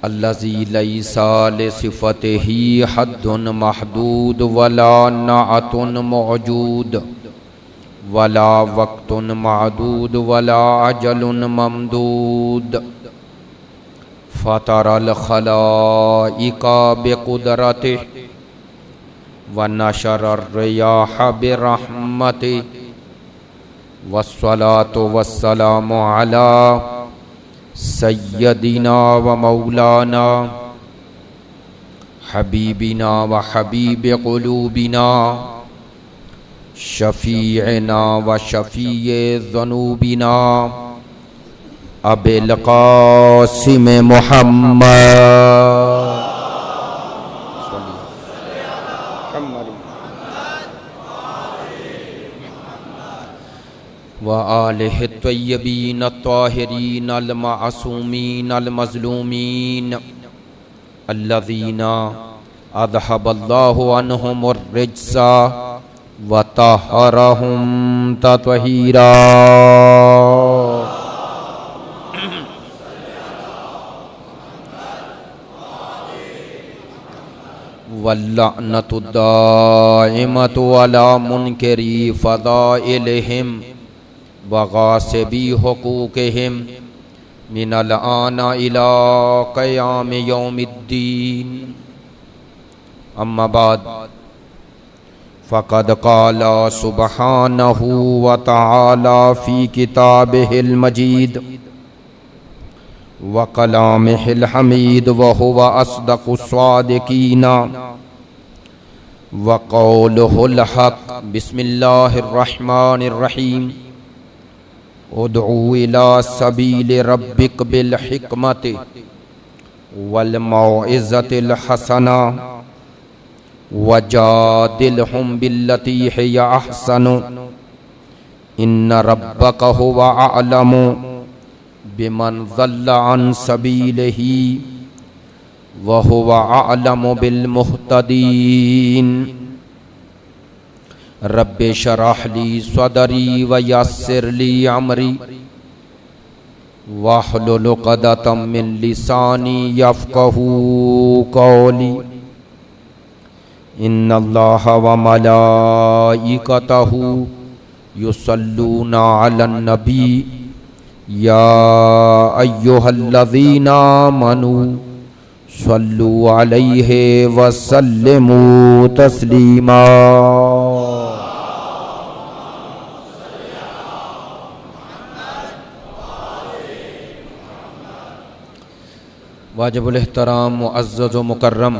अल्लज़ी लैसा लिसिफ़तिही हद्दुन महदूद वला नाअतुन मौजूद वला वक्तुन मादूद वला अजलुन ममदूद फ़तरल खलाइका बिक़ुदरतिही व नशरर रियाह बिरहमतिही वस्सलातु वस्सलामु अला सय्यदिना व मौलाना हबीबिना व हबीब क़ुलूबिना शफ़ीअना व शफ़ीए ज़ुनूबिना अबिल क़ासिम मुहम्मद व आलिहि त्वय्यबीन त्वाहिरीन अल मासूमीन अल मज़लूमीन अल्लज़ीना अज़हबल्लाहु अन्हुमुर रिज्सा व तहरहुम तत्वहीरा। वल्लअनतु दाइमतु अला मुनकरी फ़ज़ाइलिहिम व गासिबी हुकूकिहिम मिनल आना इला क़याम यौमिद्दीन। अम्मा बाद फ़क़द क़ाला सुब्हानहु व तआला फ़ी किताबिहिल मजीद व कलामिहिल हमीद व हुवा अस्दक़ुस सादिक़ीना व क़ौलुहुल हक़। बिस्मिल्लाहिर रहमानिर रहीम। उदउ इला सबील रब्बिक बिल हिकमति वल मौइज़तिल हसना वजादिलहुम बिल्लती हिया अहसनु इन्न रब्बक हुवा अअलमु बिमन ज़ल्ला अन सबीलिही व हुवा अअलमु बिल मुहतदीन। रब्बि शरह ली सदरी व यस्सिर ली अमरी वहलुल उक़दतम मिन लिसानी यफ़क़हू क़ौली। इन्नल्लाहा व मलाइकतहू युसल्लूना अलन नबी या अय्युहल्लज़ीना आमनू सल्लू अलैहि व सल्लिमू तस्लीमा। वाजिबुल एहतराम मुअज़्ज़ज़ व मुकर्रम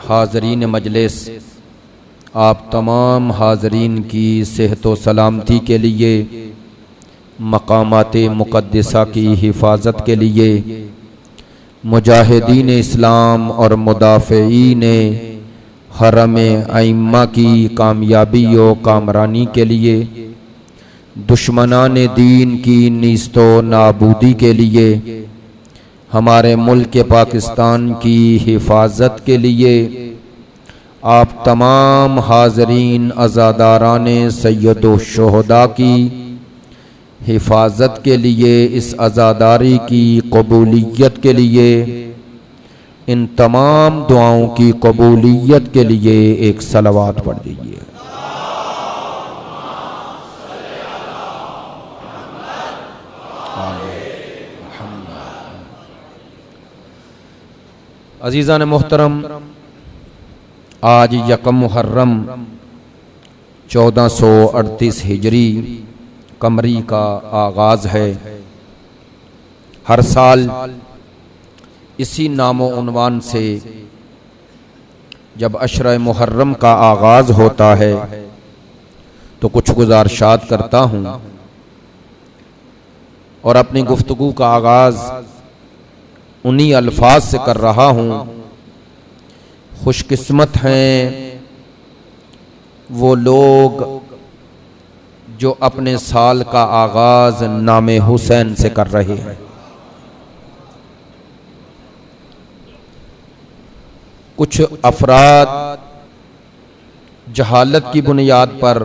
हाज़रीन मजलिस, आप तमाम हाज़रीन की सेहत व सलामती के लिए, मकामात मुक़द्दसा की हिफाजत के लिए, मुजाहिदीन इस्लाम और मुदाफ़ईन हरम अइम्मा की कामयाबी व कामरानी के लिए, दुश्मनान दीन की नीस्तो नाबूदी के लिए, हमारे मुल्क पाकिस्तान की हिफाजत के लिए, आप तमाम हाज़रीन अज़ादारान सैयदो शुहदा की हिफाजत के लिए, इस अज़ादारी की कबूलियत के लिए, इन तमाम दुआओं की कबूलियत के लिए एक सलावत पढ़ दीजिए। अज़ीज़ान मोहतरम, आज यकम मुहर्रम 1438 हिजरी कमरी का आगाज़ है। हर साल इसी नामो उन्वान से जब अशरा मुहर्रम का आगाज़ होता है तो कुछ गुज़ारिशात करता हूँ और अपनी गुफ्तगू का आगाज़ उन्हीं अल्फाज से कर रहा हूँ। खुशकिस्मत हैं वो लोग जो अपने साल का आगाज़ नामे हुसैन से कर रहे हैं। कुछ अफराद जहालत की बुनियाद पर,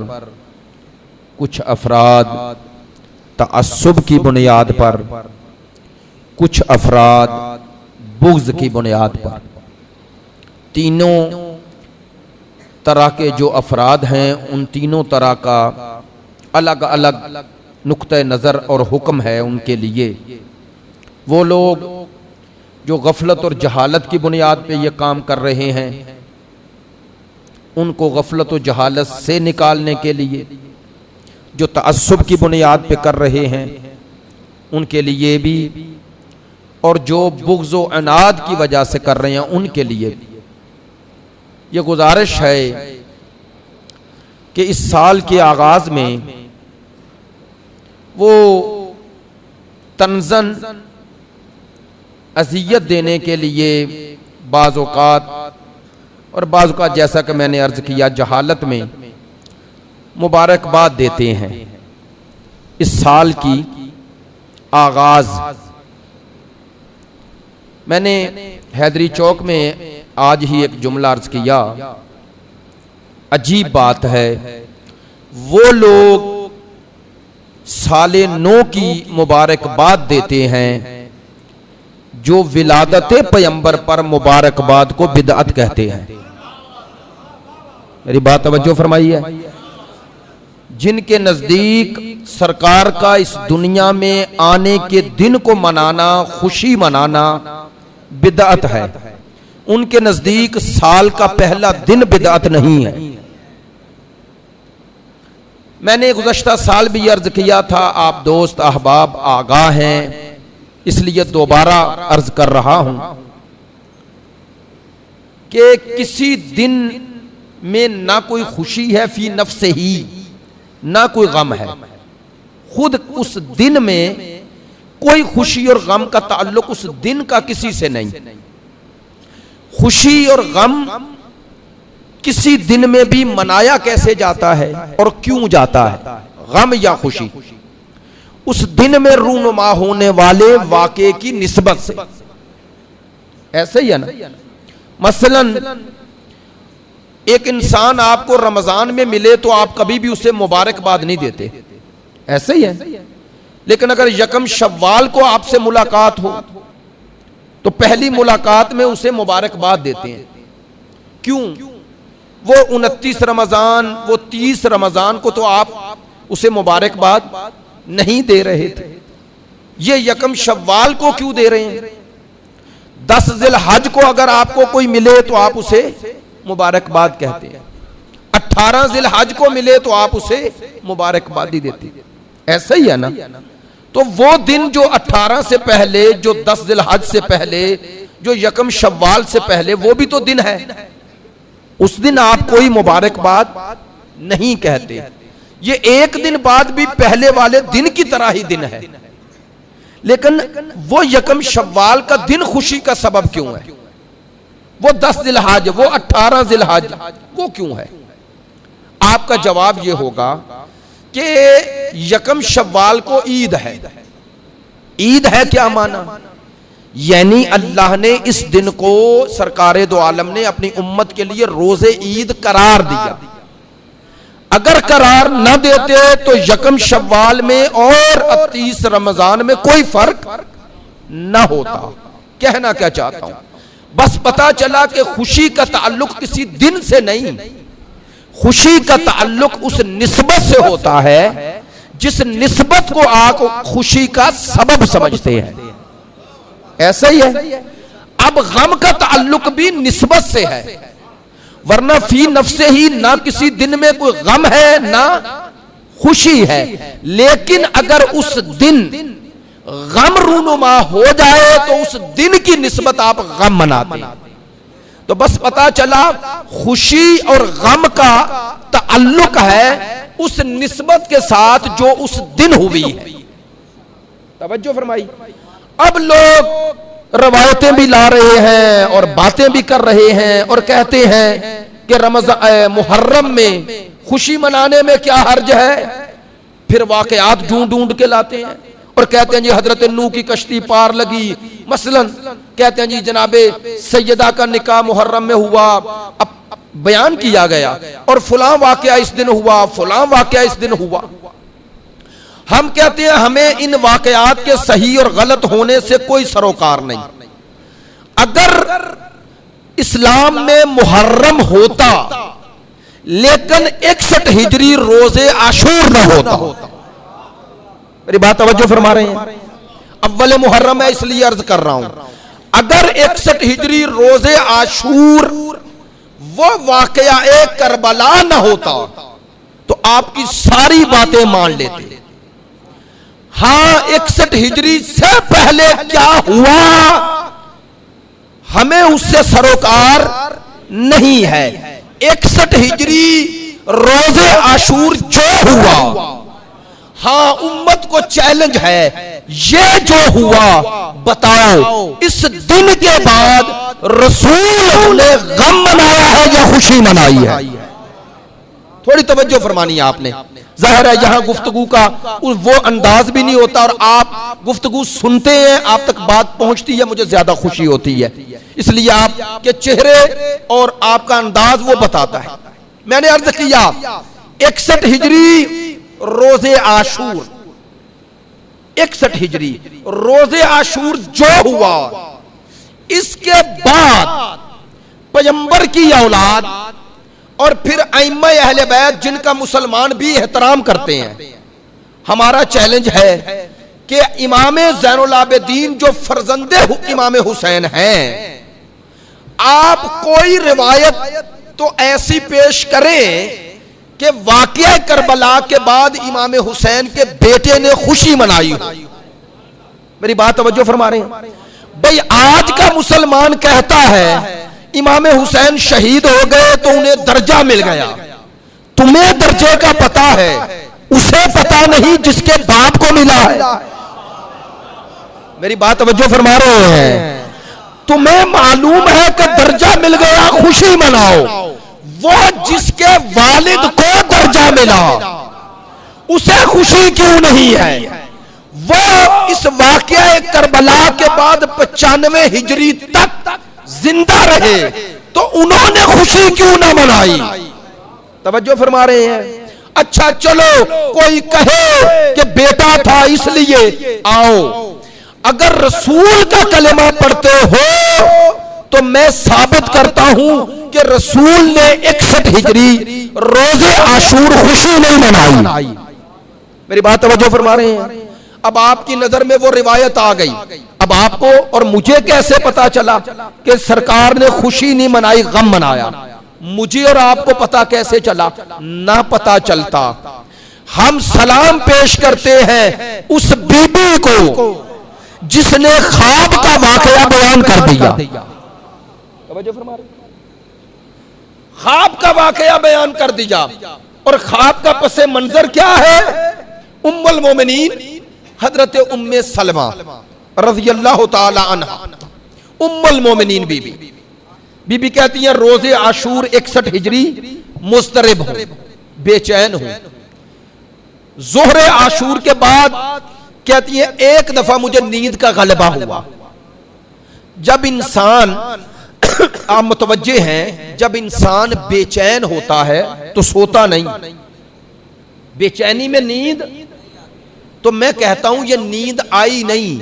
कुछ अफराद तअस्सुब की बुनियाद पर, कुछ अफराद बुग़्ज़ की बुनियाद पर। तीनों तरह के जो अफराद हैं उन तीनों तरह का अलग अलग नुक्ते नज़र और हुक्म है उनके लिए। वो लोग जो गफलत और जहालत की बुनियाद पे ये काम कर रहे हैं, उनको गफलत और जहालत से निकालने के लिए, जो तअस्सुब की बुनियाद पे कर रहे हैं उनके लिए भी, और जो बुग़्ज़ व अनाद की वजह से कर रहे हैं उनके लिए भी ये गुजारिश है कि इस साल के आगाज में वो तंज़न अज़ियत देने के लिए बाज़ औक़ात और बाज़ औक़ात जैसा कि मैंने अर्ज़ किया जहालत में मुबारकबाद देते हैं इस साल की आगाज। मैंने हैदरी चौक में आज ही एक जुमला अर्ज किया, अजीब बात है वो लोग साले नौ की मुबारकबाद देते हैं जो विलादत पैगंबर पर मुबारकबाद को बिदअत कहते हैं। मेरी बात तवज्जो फरमाइए। जिनके नजदीक सरकार का इस दुनिया में आने के दिन को मनाना, खुशी मनाना बिदअत है, उनके नजदीक साल का पहला दिन बिदअत नहीं है। मैंने गुज़श्ता साल भी अर्ज किया था, आप दोस्त अहबाब आगाह हैं, इसलिए दोबारा अर्ज कर रहा हूं कि किसी दिन में ना कोई खुशी है फी नफ्से ही, ना कोई गम है। खुद उस दिन में कोई खुशी और गम का ताल्लुक उस दिन का किसी से नहीं। खुशी और गम किसी दिन में भी मनाया कैसे जाता है और क्यों जाता है, गम या खुशी, उस दिन में रूनुमा होने वाले वाक़े की निस्बत से। ऐसे ही है ना। मसलन एक इंसान आपको रमजान में मिले तो आप कभी भी उसे मुबारकबाद नहीं देते, ऐसे ही है। लेकिन अगर यकम शव्वाल को आपसे मुलाकात हो तो पहली मुलाकात में उसे मुबारकबाद देते हैं। क्यों? वो 29 रमजान, वो 30 रमजान को तो आप उसे मुबारकबाद नहीं दे रहे थे, ये यकम शव्वाल को क्यों दे रहे हैं? 10 ज़िलहज को अगर आपको कोई मिले तो आप उसे मुबारकबाद कहते हैं, 18 ज़िलहज को मिले तो आप उसे मुबारकबादी देते हैं। ऐसा ही है ना। तो वो दिन जो 18 से पहले, जो 10 ज़िलहज से पहले, जो यकम शव्वाल से पहले, वो भी तो दिन है। उस दिन आप कोई मुबारकबाद नहीं कहते। ये एक दिन बाद भी पहले वाले दिन की तरह ही दिन है, लेकिन वो यकम शव्वाल का दिन खुशी का सबब क्यों है? वो 10 ज़िलहज, वो 18 ज़िलहज, वो क्यों है? आपका जवाब ये होगा कि यकम शव्वाल को ईद है। ईद है क्या माना? यानी अल्लाह ने इस दिन को सरकारे दो आलम ने अपनी उम्मत के लिए रोजे ईद करार दिया। अगर करार न देते तो यकम शव्वाल में और 30 रमजान में कोई फर्क न होता। कहना क्या चाहता हूं, बस पता चला कि खुशी का ताल्लुक किसी दिन से नहीं, खुशी का ताल्लुक उस निस्बत से होता है जिस निस्बत को आप खुशी का सबब समझते हैं। ऐसा ही है। अब गम का ताल्लुक भी निस्बत से है, वरना फी नफ्से ही ना किसी दिन में कोई गम है ना खुशी है। लेकिन अगर उस दिन गम रूनुमा हो जाए तो उस दिन की निस्बत आप गम मनाते हैं। तो बस पता चला खुशी और गम का ताल्लुक है उस निस्बत के साथ जो उस दिन हुई है। तवज्जो फरमाई। अब लोग रवायतें भी ला रहे हैं और बातें भी कर रहे हैं और कहते हैं कि रमजान मुहर्रम में खुशी मनाने में क्या हर्ज है। फिर वाकयात ढूंढ ढूंढ के लाते हैं और कहते हैं जी हजरत नूह की कश्ती पार लगी। मसलन कहते हैं जी जनाबे सैयदा का निकाह मुहर्रम में हुआ, अब बयान किया गया, और फलां वाकया इस दिन हुआ, फलां वाकया इस दिन हुआ। हम कहते हैं हमें इन वाकयात के सही और गलत होने से कोई सरोकार नहीं। अगर इस्लाम में मुहर्रम होता लेकिन 61 हिजरी रोजे आशूर न होता। मेरी बात तवज्जो फरमा रहे हैं? अव्वल मुहर्रम है इसलिए अर्ज कर रहा हूं, अगर 61 हिजरी रोजे आशूर वो वाकया एक करबला न होता तो आपकी सारी बातें मान लेते। हां, 61 हिजरी से पहले क्या हुआ हमें उससे सरोकार नहीं है। 61 हिजरी रोजे आशूर जो हुआ, हां उम्मत को चैलेंज है, ये जो हुआ बताओ इस दिन के बाद रसूल ने गम मनाया है या खुशी मनाई है? थोड़ी तवज्जो फरमानी है आपने। जाहिर है यहां गुफ्तगू का वो अंदाज भी नहीं होता और आप गुफ्तगू सुनते हैं, आप तक बात पहुंचती है, मुझे ज्यादा खुशी होती है, इसलिए आपके चेहरे और आपका अंदाज वो बताता है। मैंने अर्ज किया 61 हिजरी रोजे आशूर, 61 हिजरी रोजे आशूर जो हुआ, इसके बाद पैगंबर की औलाद और फिर अइम्मा अहले बैत जिनका मुसलमान भी एहतराम करते हैं, हमारा चैलेंज है कि इमाम ज़ैनुल आबिदीन जो फर्जंदे इमाम हुसैन हैं, आप कोई रिवायत तो ऐसी पेश करें कि वाकया करबला के बाद इमाम हुसैन के बेटे ने खुशी मनाई हो। मेरी बात तवज्जो फरमा रहे हैं? भाई आज का मुसलमान कहता है इमाम हुसैन शहीद हो गए तो उन्हें दर्जा मिल गया। तुम्हें दर्जे का पता है, उसे पता नहीं जिसके बाप को मिला है। मेरी बात तवज्जो फरमा रहे हैं? तुम्हें मालूम है कि दर्जा मिल गया, खुशी मनाओ। वो जिसके वालिद को दर्जा मिला उसे खुशी क्यों नहीं है? वो इस वाकया करबला के बाद 95 हिजरी तक जिंदा रहे तो उन्होंने खुशी क्यों ना मनाई? तवज्जो फरमा रहे हैं? अच्छा चलो कोई कहे कि बेटा था इसलिए आओ, अगर रसूल का कलेमा पढ़ते हो तो मैं साबित करता हूं कि रसूल ने 61 हिजरी रोजे आशूर खुशी नहीं मनाई। मेरी बात तवज्जो फरमा रहे हैं? अब आपकी नजर में वो रिवायत आ गई, अब आपको और मुझे कैसे पता चला कि सरकार ने खुशी नहीं मनाई, गम मनाया? मुझे और आपको पता कैसे चला? ना पता चलता। हम सलाम पेश करते हैं उस बीबी को जिसने ख्वाब का वाकया बयान कर दिया। ख्वाब का वाकया बयान कर दिया, और ख्वाब का पसे मंजर क्या है? उम्मुल मोमिनीन हजरत उम्मे सलमा रज़ियल्लाहु ताला अन्हा, उम्मुल मोमिनीन बीबी कहती हैं रोजे आशूर 61 हिजरी मुस्तरिब हूं, बेचैन हूं। जोहरे आशूर के बाद कहती है एक दफा मुझे नींद का गलबा हुआ। जब इंसान आप मुतवज्जे हैं, जब इंसान बेचैन होता है तो सोता नहीं, बेचैनी में नींद, तो मैं कहता हूं ये नींद आई नहीं,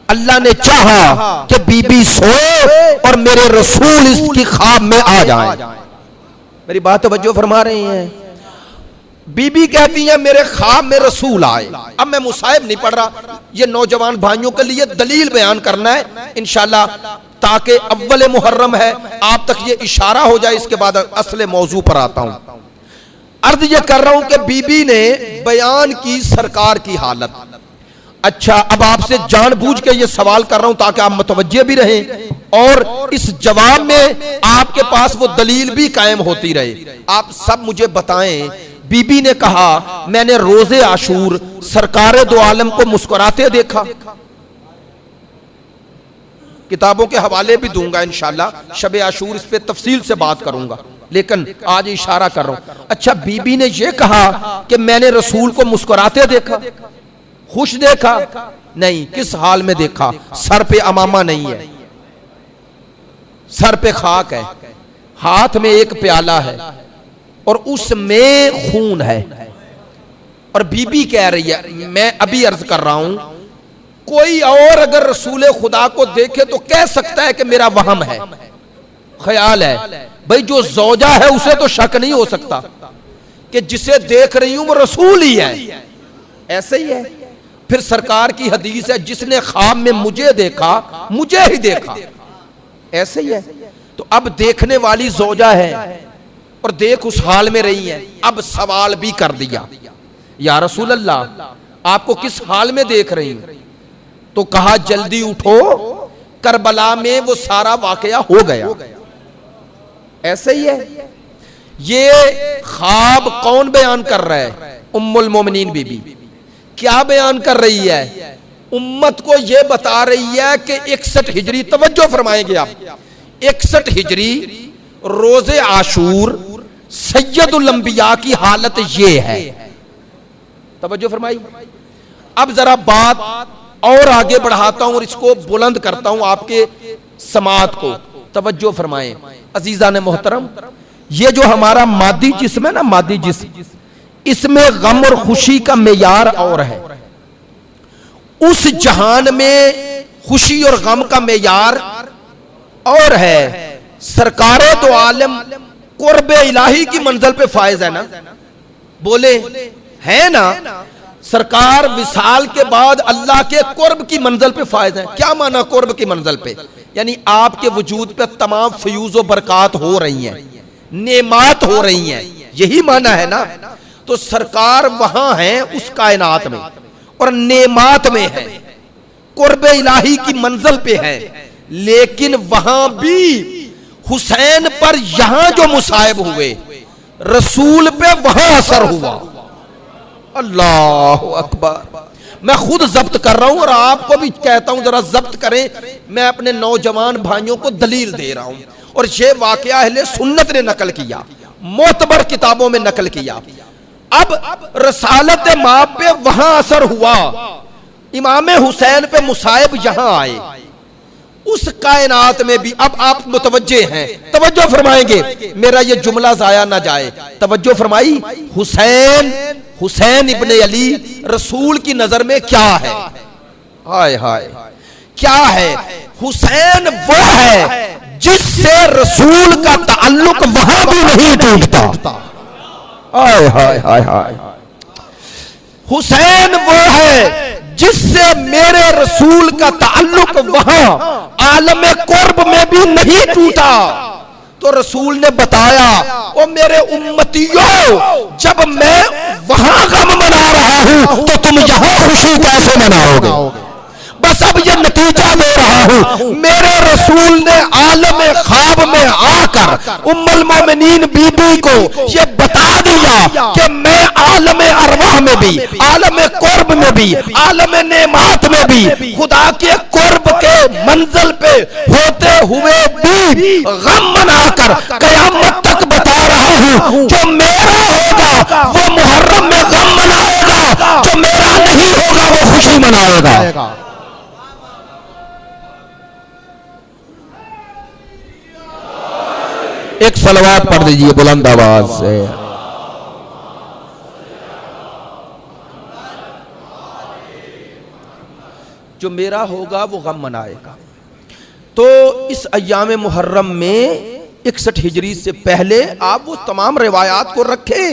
अल्लाह ने चाहा कि बीबी सोए और मेरे रसूल इसकी ख्वाब में आ जाए। मेरी बात तवज्जो फरमा रही हैं? बीबी कहती है मेरे ख्वाब में रसूल आए। अब मैं मुसाहिब नहीं पढ़ रहा, ये नौजवान भाइयों के लिए दलील बयान करना है इंशाल्लाह, ताकि अव्वल मुहर्रम है आप तक ये इशारा हो जाए, इसके बाद असले मौजू पर आता हूं। अर्ज ये कर रहा हूं कि बीबी ने बयान की सरकार की हालत। अच्छा, अब आपसे जानबूझ के ये सवाल कर रहा हूं ताकि आप मुतवज्जे भी रहें और इस जवाब में आपके पास वो दलील भी कायम होती रहे। आप सब मुझे बताएं, बीबी ने कहा मैंने रोजे आशूर सरकार दो आलम को मुस्कुराते देखा। किताबों के हवाले भी दूंगा इंशाल्लाह, शबे आशूर इस पे तफसील से बात करूंगा, लेकिन आज इशारा कर रहा हूं। अच्छा, बीबी ने यह कहा कि मैंने रसूल को मुस्कुराते देखा, खुश देखा? नहीं। किस हाल में देखा? सर पे अमामा नहीं है, सर पे खाक है, हाथ में एक प्याला है और उसमें खून है। और बीबी कह रही है, मैं अभी अर्ज कर रहा हूं कोई और अगर रसूल खुदा को देखे तो कह सकता है कि मेरा वहम है, ख्याल है। भाई जो ज़ौजा है उसे तो शक नहीं हो सकता कि जिसे देख रही हूं वो रसूल ही है, ऐसे ही है। फिर सरकार की हदीस है, जिसने ख्वाब में मुझे देखा मुझे ही देखा, ऐसे ही है। तो अब देखने वाली ज़ौजा है और देख उस हाल में रही है। अब सवाल भी कर दिया, या रसूल अल्लाह आपको किस हाल में देख रही हूं? तो कहा जल्दी उठो, करबला में वो सारा वाकया हो गया। ऐसे ही है। ये ख्वाब कौन बयान कर रहा है? उम्मुल मोमिनीन बीबी। क्या बयान कर रही है? उम्मत को यह बता रही है कि 61 हिजरी, तवज्जो फरमाएंगे आप, 61 हिजरी रोजे आशूर सैयदुल अंबिया की हालत ये है। तवज्जो फरमाई। अब जरा बात और आगे बढ़ाता हूं और इसको बुलंद करता हूं आपके समात को। तवज्जो फरमाएं अजीजा ने मोहतरम, ये जो हमारा मादी जिस्म है ना, मादी जिस्म, इसमें गम और खुशी का मेयार और है। उस जहान में खुशी और गम का मेयार और है। सरकारे दो आलम कुर्ब इलाही की मंजिल पे फायज है ना, बोले है ना। सरकार विसाल के बाद अल्लाह के कुर्ब की मंजिल पे फायज है। क्या माना कुर्ब की मंजिल पे? यानी आपके वजूद पे तमाम फयूज व बरकात हो रही हैं, नेमात हो रही हैं, यही माना है ना। तो सरकार वहां है उस कायनात में और नेमात में है, कुर्ब इलाही की मंजिल पे है। लेकिन वहां भी हुसैन पर यहां जो मुसाइब हुए, रसूल पे वहां असर हुआ। अल्लाह अकबर। मैं खुद जब्त कर रहा हूं और आपको भी कहता हूं जरा जब्त करें। मैं अपने नौजवान भाइयों को दलील दे रहा हूं और ये वाकया अहले सुन्नत ने नकल किया, मोतबर किताबों में नकल किया। अब रसालत माप पे वहां असर हुआ, इमाम हुसैन पे मुसाइब यहां आए, उस कायनात में भी। अब आप मुतवज्जे हैं, तवज्जो फरमाएंगे, मेरा ये जुमला जाया ना जाए। तवज्जो फरमाई। हुसैन इब्ने अली रसूल की नजर में क्या है? हाय हाय, क्या है? हुसैन वो है जिससे रसूल का ताल्लुक वहां भी नहीं टूटता। हाय हाय हाय हाय। हुसैन वो है जिससे मेरे रसूल का ताल्लुक वहां आलम कुर्ब में भी नहीं टूटा। तो रसूल ने बताया, ओ मेरे उम्मतियों, जब मैं वहां गम मना रहा हूं तो तुम यहां खुशी कैसे मनाओगे? बस अब ये नतीजा दे रहा हूं, मेरे रसूल ने आलम ख्वाब में आकर उम्मुल मोमिनीन बीबी को ये बता दिया कि मैं आलम अरवाह में भी, आलम कुर्ब में भी, आलम नेमात में भी, खुदा के कुर्ब के मंजिल पे होते हुए भी गम मनाकर कयामत तक बता रहा हूं, जो मेरा होगा वो मुहर्रम में गम मनाएगा, जो मेरा नहीं होगा वो खुशी मनाएगा। एक सलवात पढ़ दीजिए बुलंद आवाज से। जो मेरा होगा वो गम मनाएगा। तो इस अय्याम मुहर्रम में 61 हिजरी से पहले आप वो तमाम रिवायात को रखें।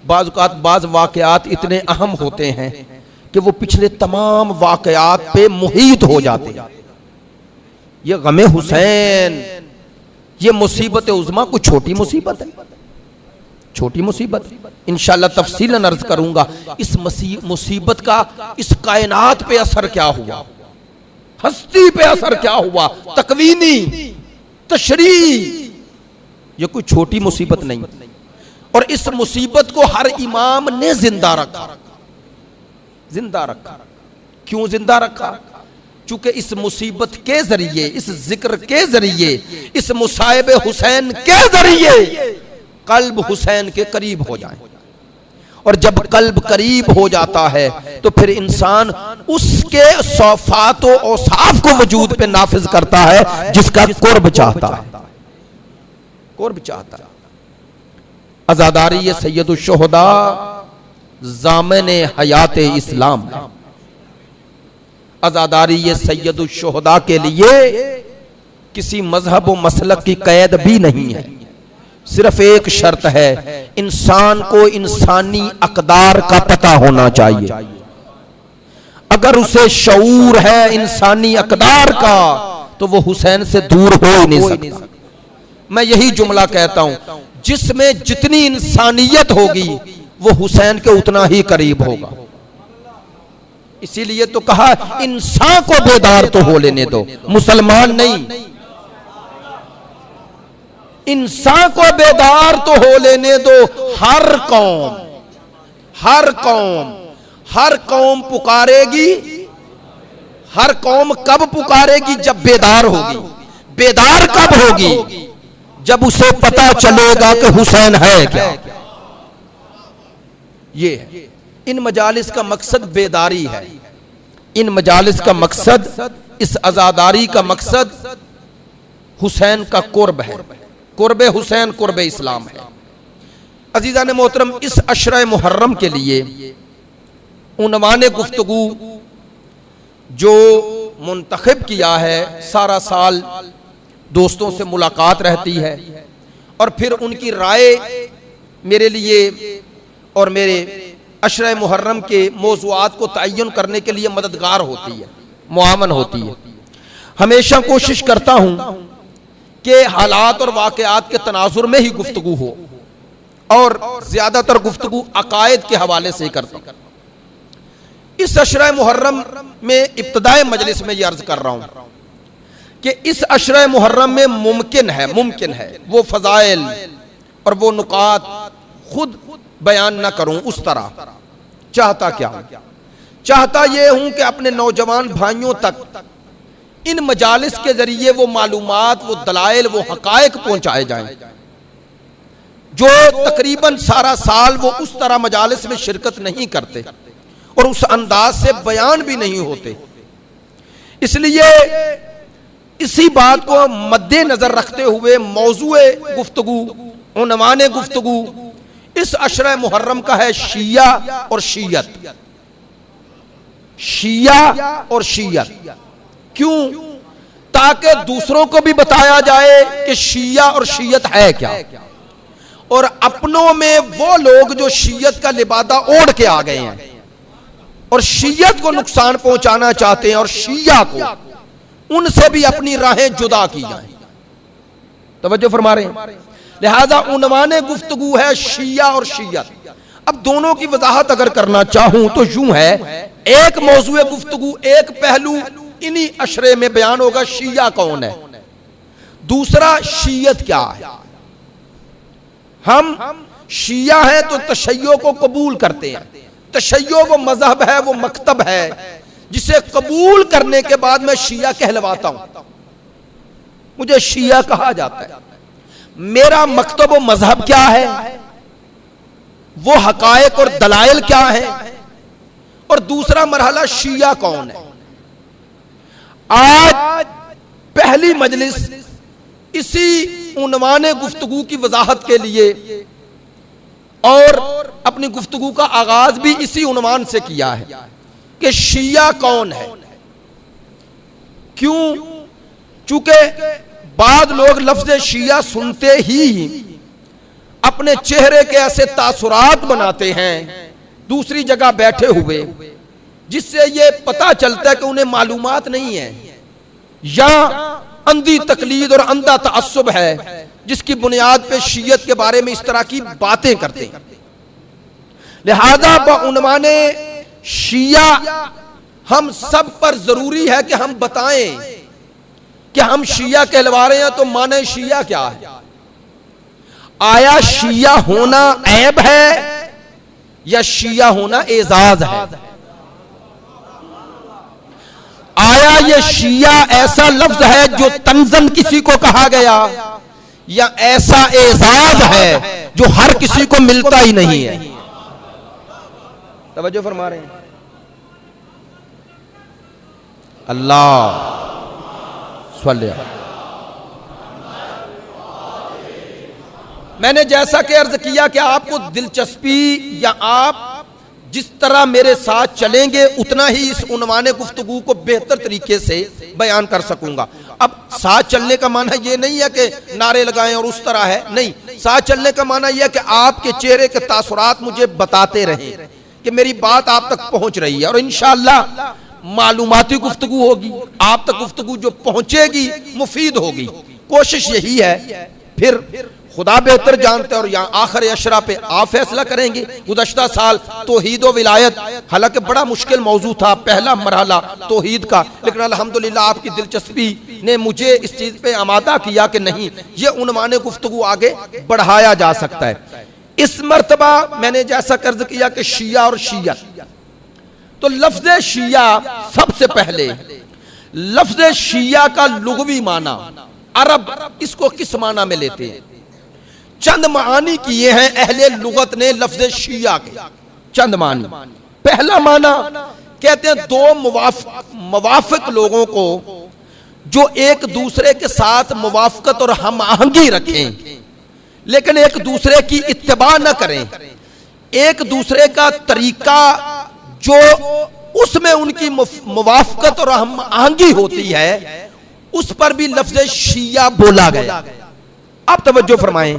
बाज़ वाकयात इतने अहम होते हैं कि वो पिछले तमाम वाकयात पे मुहीत हो जाते हैं। ये गमे हुसैन, ये मुसीबत उज़्मा कोई छोटी मुसीबत है? छोटी मुसीबत। इंशाअल्लाह तफसीलन अर्ज करूंगा इस मुसीबत का इस कायनात पे असर क्या हुआ, हस्ती पे असर क्या हुआ, तकवीनी तशरी। ये कोई छोटी मुसीबत नहीं। और इस मुसीबत को हर इमाम ने जिंदा रखा। जिंदा रखा। क्यों जिंदा रखा? चूंकि इस मुसीबत के जरिए, इस जिक्र के जरिए, इस मुसाइब हुसैन के जरिए कल्ब हुसैन के करीब हो जाए। और जब कल्ब करीब हो जाता है तो फिर इंसान उसके सौफात व औसाफ को वजूद पे नाफिज करता है जिसका कुर्ब चाहता है। कुर्ब चाहता है। अज़ादारी सैयदुश शुहदा ज़ामिन हयात इस्लाम, अज़ादारी ये सैयदुश शुहदा के लिए किसी मजहब व मसलक की कैद भी नहीं है। सिर्फ एक शर्त है, इंसान को इंसानी अकदार का पता होना चाहिए। अगर उसे शऊर है इंसानी अकदार का तो वो हुसैन से दूर हो ही नहीं सकता। मैं यही जुमला कहता हूं, जिसमें जितनी इंसानियत होगी वो हुसैन के उतना ही करीब होगा। इसीलिए तो कहा इंसान को बेदार तो हो लेने दो, मुसलमान नहीं। इंसान को बेदार तो हो लेने दो। हर कौम पुकारेगी। हर कौम कब पुकारेगी? जब बेदार होगी। बेदार कब होगी? जब उसे पता चलेगा कि हुसैन है क्या। ये है इन मजालिस का मकसद, बेदारी है। इन मजालिस का मकसद, इस अज़ादारी का मकसद हुसैन का कुर्ब है। कुर्ब हुसैन कुर्ब इस्लाम है। अजीज़ान मोहतरम, इस अशरा मुहर्रम के लिए उन्वाने गुफ्तगू जो मुंतखब किया है, सारा साल दोस्तों से मुलाकात रहती है और फिर उनकी राय मेरे लिए और मेरे अशरा मुहर्रम के मौज़ूआत को तयन करने के लिए मददगार होती है, मुआवन होती है। हमेशा कोशिश करता हूं कि हालात और वाक़यात के तनाजुर में ही गुफ्तगू हो और ज्यादातर गुफ्तगू अकायद के हवाले से ही करता हूं। इस अशरा मुहर्रम में इब्तिदाए मजलिस में यह अर्ज कर रहा हूं कि इस अशरा मुहर्रम में मुमकिन है वो फजाइल और वो नुकात खुद बयान ना करूं उस तरह। चाहता क्या हूं? चाहता ये हूं कि अपने नौजवान भाइयों तक इन मजालिस के जरिए वो मालूमात, वो दलाइल, वो हकायक पहुंचाए जाएं जो तकरीबन सारा साल वो उस तरह मजालिस में शिरकत नहीं करते और उस अंदाज से बयान भी नहीं होते। इसलिए इसी बात को मद्देनजर रखते हुए मौजूए गुफ्तगू, उन्वाने गुफ्तगू इस अशरा मुहर्रम का है शिया और शीयत। शिया और शीयत क्यों? ताकि दूसरों को भी बताया जाए कि शिया और शीयत है क्या, और अपनों में वो लोग जो शीयत का लिबादा ओढ़ के आ गए हैं और शीयत को नुकसान पहुंचाना चाहते हैं और शिया को, उनसे भी अपनी राहें जुदा की जाएं। तवज्जो फरमा रहे हैं। लिहाजा उन्वाने गुफ्तगू है शिया और शीयत। अब दोनों की वजाहत अगर करना चाहूं तो यूं है, एक मौजूए गुफ्तगू, एक पहलू इन्हीं अशरे में बयान होगा, शिया कौन है, दूसरा शीयत क्या है। हम शिया हैं तो तशय्यो को कबूल करते हैं। तशय्यो वो मजहब है, वो मकतब है जिसे कबूल करने के बाद मैं शिया कहलवाता हूं, मुझे शिया कहा जाता है। मेरा मकतब व मजहब क्या है, वो हकायक और दलाइल क्या है, और दूसरा मरहला शिया कौन है। आज पहली मजलिस इसी उन्वाने गुफ्तगू की वजाहत के लिए और अपनी गुफ्तगू का आगाज भी इसी उन्वान से किया है कि शिया कौन है। क्यों? चूंकि बाद लोग लफ्ज शिया सुनते ही अपने चेहरे के ऐसे तासुरात बनाते हैं दूसरी जगह बैठे हुए, जिससे ये पता चलता है कि उन्हें मालूमात नहीं है या अंधी तकलीद और अंधा तअस्सुब है, जिसकी बुनियाद पे शियत के बारे में इस तरह की बातें करते हैं। लिहाजा बउनवाने शिया हम सब पर जरूरी है कि हम बताएं कि हम शिया कहलवा रहे हैं, तो माने शिया क्या है। आया शिया होना ऐब है या शिया होना एजाज है? आया ये शिया ऐसा लफ्ज है जो तंजन किसी को कहा गया, या ऐसा एजाज है जो हर किसी को मिलता ही नहीं है? तवज्जो फरमा रहे हैं। अल्लाह मैंने जैसा कि अर्ज किया कि आपको दिलचस्पी या आप जिस तरह मेरे साथ चलेंगे उतना ही इस उन्वाने गुफ्तगू को बेहतर तरीके से बयान कर सकूंगा। अब साथ चलने का माना यह नहीं है कि नारे लगाएं और उस तरह है, नहीं। साथ चलने का माना यह है कि आपके चेहरे के तासुरात मुझे बताते रहें कि मेरी बात आप तक पहुंच रही है, और इंशाअल्लाह मालूमाती गुफ्तगू होगी, आप तक गुफ्तगू जो पहुंचेगी मुफीद होगी। कोशिश यही है, फिर खुदा बेहतर जानते हैं और यहाँ आखिर अशरा पे आप फैसला करेंगे। गुज़श्ता साल तौहीद व विलायत, हालांकि बड़ा मुश्किल मौजू था, पहला मरहला तौहीद का, लेकिन अल्हम्दुलिल्लाह आपकी दिलचस्पी ने मुझे इस चीज पे आमादा किया कि नहीं, ये उन्वाने गुफ्तगू आगे बढ़ाया जा सकता है। इस मर्तबा मैंने जैसा कर्ज किया कि शिया और शियत, तो लफ्ज शिया सबसे पहले, लफ्ज शिया का लुग़वी माना अरब इसको किस माना में लेते हैं? चंद मानी किए हैं अहले लुगत ने लफ्ज शिया के, चंद मानी। पहला माना कहते हैं दो मुवाफिक लोगों को जो एक दूसरे के साथ मुवाफकत और हम आहंगी रखें, लेकिन एक दूसरे की इत्तिबा न करें, एक दूसरे का तरीका जो उसमें उनकी मुवाफकत और हम आहंगी होती है उस पर भी लफ्ज शिया बोला गया। आप तवज्जो फरमाएं,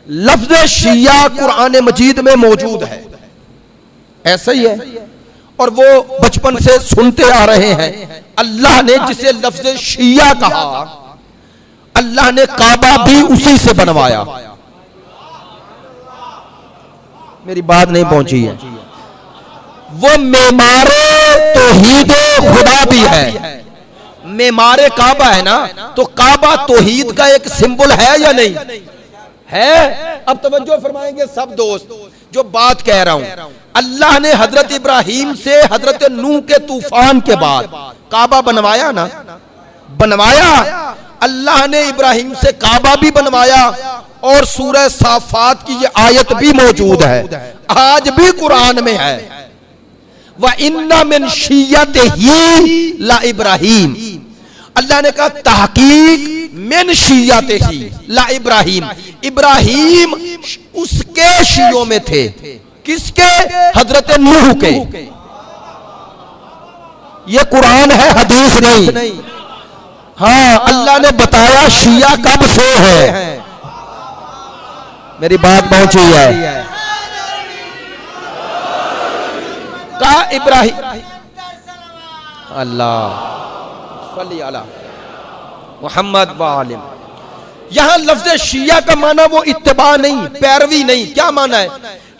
लफ्ज शिया कुरान मजीद में मौजूद है, ऐसा ही है, और वो बचपन से सुनते आ रहे हैं। अल्लाह ने जिसे लफ्ज शिया कहा, अल्लाह ने काबा भी उसी से बनवाया। मेरी बात नहीं पहुंची है। वो मेमारे तौहीद खुदा भी है, मेमारे काबा है ना, तो काबा तौहीद का एक सिंबल है या नहीं है? अब तवज्जो फरमाएंगे सब दोस्त जो बात कह रहा हूं। अल्लाह ने हजरत इब्राहिम से हजरत नूह के तूफान के बाद काबा बनवाया ना, बनवाया। अल्लाह ने इब्राहिम से काबा भी बनवाया, और सूरह साफात की ये आयत भी मौजूद है, आज भी कुरान में है, व इन्ना मिन शिय्यतिही ला इब्राहिम। अल्लाह ने कहा तहकीक मिन शिय्यतिही ला इब्राहिम, इब्राहिम उसके शियों में थे। किसके? हजरत नूह के। ये कुरान है, हदीस नहीं। हाँ, अल्लाह ने बताया शिया कब से है। मेरी बात पहुंची है। कहा इब्राहिम, अल्लाह सल्ली अला मुहम्मद व आलिम। यहां लफ्ज शिया का माना वो इत्तिबा नहीं, पैरवी नहीं। क्या माना है?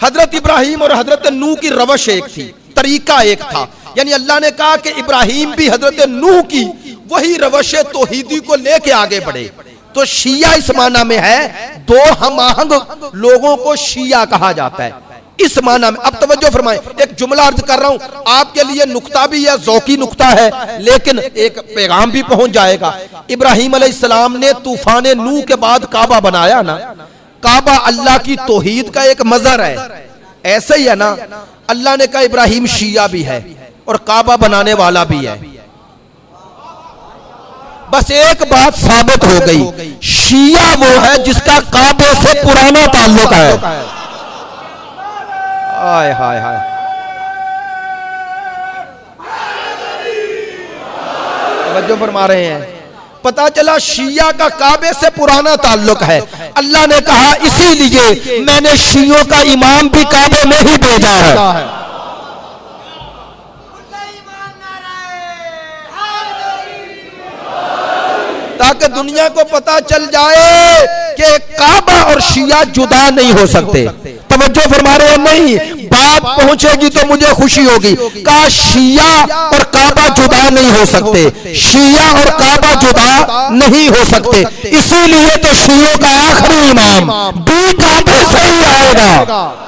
हजरत इब्राहिम और हजरत नूह की रवश एक थी, तरीका एक था। यानी अल्लाह ने कहा कि इब्राहिम भी हजरत नूह की वही रवश तौहीदी को लेके आगे बढ़े। तो शिया इस माना में है, दो हमाहंग लोगों को शिया कहा जाता है, इस माना में। अब तवज्जो फरमाएं, एक जुमला अर्ज कर रहा हूं आपके लिए, नुक्ता भी है, ज़ौकी नुक्ता है, लेकिन एक पैगाम भी पहुंच जाएगा। इब्राहिम अलैहिस्सलाम ने तूफान नूह के बाद काबा बनाया ना, काबा अल्लाह की तौहीद का एक मज़हर है, ऐसा ही है ना। अल्लाह ने कहा इब्राहिम शिया भी है और काबा बनाने वाला भी है। बस एक बात साबित हो गई, शिया वो है जिसका काबे से पुराना ताल्लुक है। हाय हाय हाय, तवज्जो फरमा रहे हैं। पता चला शिया का काबे से पुराना ताल्लुक है। अल्लाह ने कहा इसीलिए मैंने शियों का इमाम भी काबे में ही भेजा है। ताकि दुनिया को पता चल जाए कि काबा और शिया जुदा नहीं हो सकते। तवज्जो फरमा रहे हैं? नहीं, बात पहुंचेगी तो मुझे खुशी होगी। कहा शिया और काबा जुदा नहीं हो सकते, शिया और काबा जुदा नहीं हो सकते। इसीलिए तो शियों का आखिरी इमाम भी काबे से ही आएगा।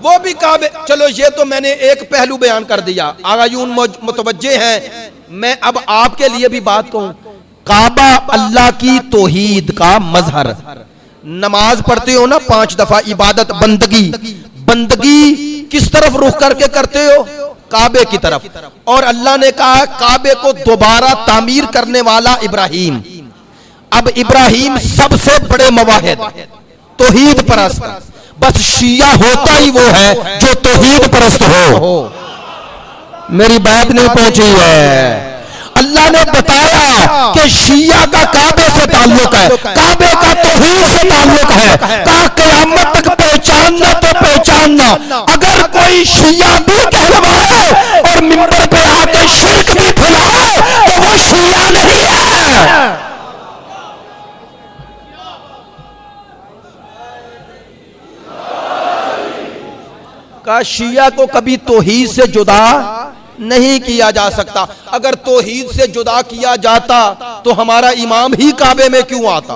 वो भी काबे। चलो ये तो मैंने एक पहलू बयान कर दिया, आगायून मुतवज्जे हैं। मैं अब आपके लिए भी बात कहूं, काबा अल्लाह की तौहीद का मजहर। नमाज पढ़ते हो ना 5 दफा, इबादत बंदगी, बंदगी किस तरफ रुख करके करते हो? काबे की तरफ, और अल्लाह ने कहा काबे को दोबारा तामीर करने वाला इब्राहीम। अब इब्राहीम सबसे बड़े मुवाहिद, तौहीद परस्त, बस शिया होता ही वो है जो तौहीद परस्त हो। मेरी बात नहीं पहुंची है। अल्लाह ने बताया कि शिया का काबे से ताल्लुक है, काबे का तौहीद से ताल्लुक है। कहा क़यामत तक पहचानना तो पहचानना, अगर कोई शिया भी कहलवाए और मिंबर पे आके शिर्क भी फैलाए तो वो शिया नहीं है। का शिया को कभी तौहीद से जुदा नहीं किया जा सकता। अगर तौहीद से जुदा किया जाता तो हमारा इमाम ही काबे में क्यों आता?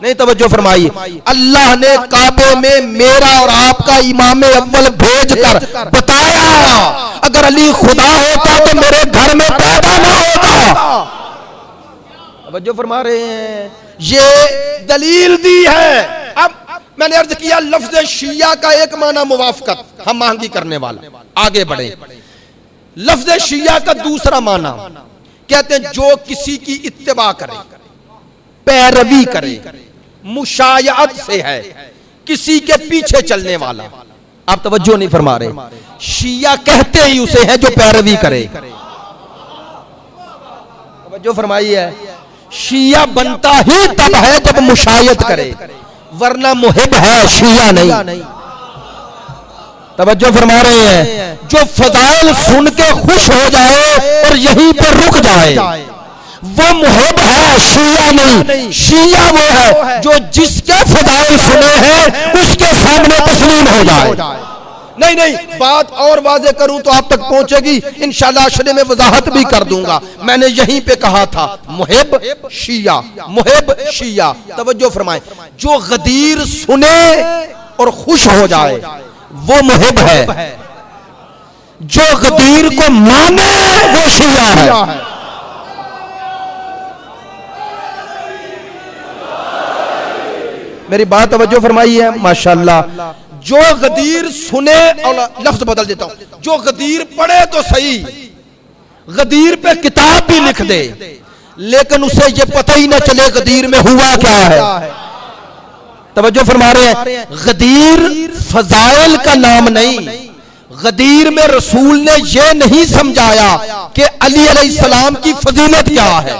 नहीं, तवज्जो फरमाइए। अल्लाह ने काबे में मेरा और आपका इमाम अव्वल भेज कर बताया, अगर अली खुदा होता तो मेरे घर में पैदा ना होता। तवज्जो फरमा रहे हैं, ये दलील दी है। अब मैंने अर्ज किया लफ्ज शिया का एक माना मुवाफकत, हम महंगी करने वाला। आगे बढ़े, लफ्ज शिया का दूसरा माना कहते हैं जो किसी की इत्तिबा करे, पैरवी करे, मुशायअत से है, किसी के पीछे चलने वाला। आप तवज्जो नहीं फरमा रहे, शिया कहते ही उसे है जो पैरवी करे। तवज्जो फरमाइए, शिया बनता ही तब है जब मुशायत करे, वरना मुहिब है, शिया नहीं। तवज्जो फरमा रहे हैं, जो फजाइल सुन के खुश हो जाए और यहीं पर रुक जाए वो मुहिब है, शिया नहीं। शिया वो है जो जिसके फजाइल सुने हैं उसके सामने तस्लीम हो जाए। नहीं नहीं, बात और वाज़े करूं तो आप तक पहुंचेगी इंशाअल्लाह। अशरे में वजाहत भी कर दूंगा। मैंने यहीं पे कहा था मुहिब शिया, मुहिब शिया। तवज्जो फरमाएं, जो गदीर सुने और खुश हो जाए वो मुहिब है, जो गदीर को माने वो शिया है। मेरी बात तवज्जो फरमाइए, माशाअल्लाह। जो गदीर सुने, और लफ्ज बदल देता हूं, जो गदीर पढ़े तो सही, गदीर पे किताब भी लिख दे, लेकिन उसे ये पता ही ना चले गदीर में हुआ क्या है। तवज्जो फरमा रहे हैं, गदीर फजाइल का नाम नहीं। गदीर में रसूल ने यह नहीं समझाया कि अली अलैहिस्सलाम की फजीलत क्या है।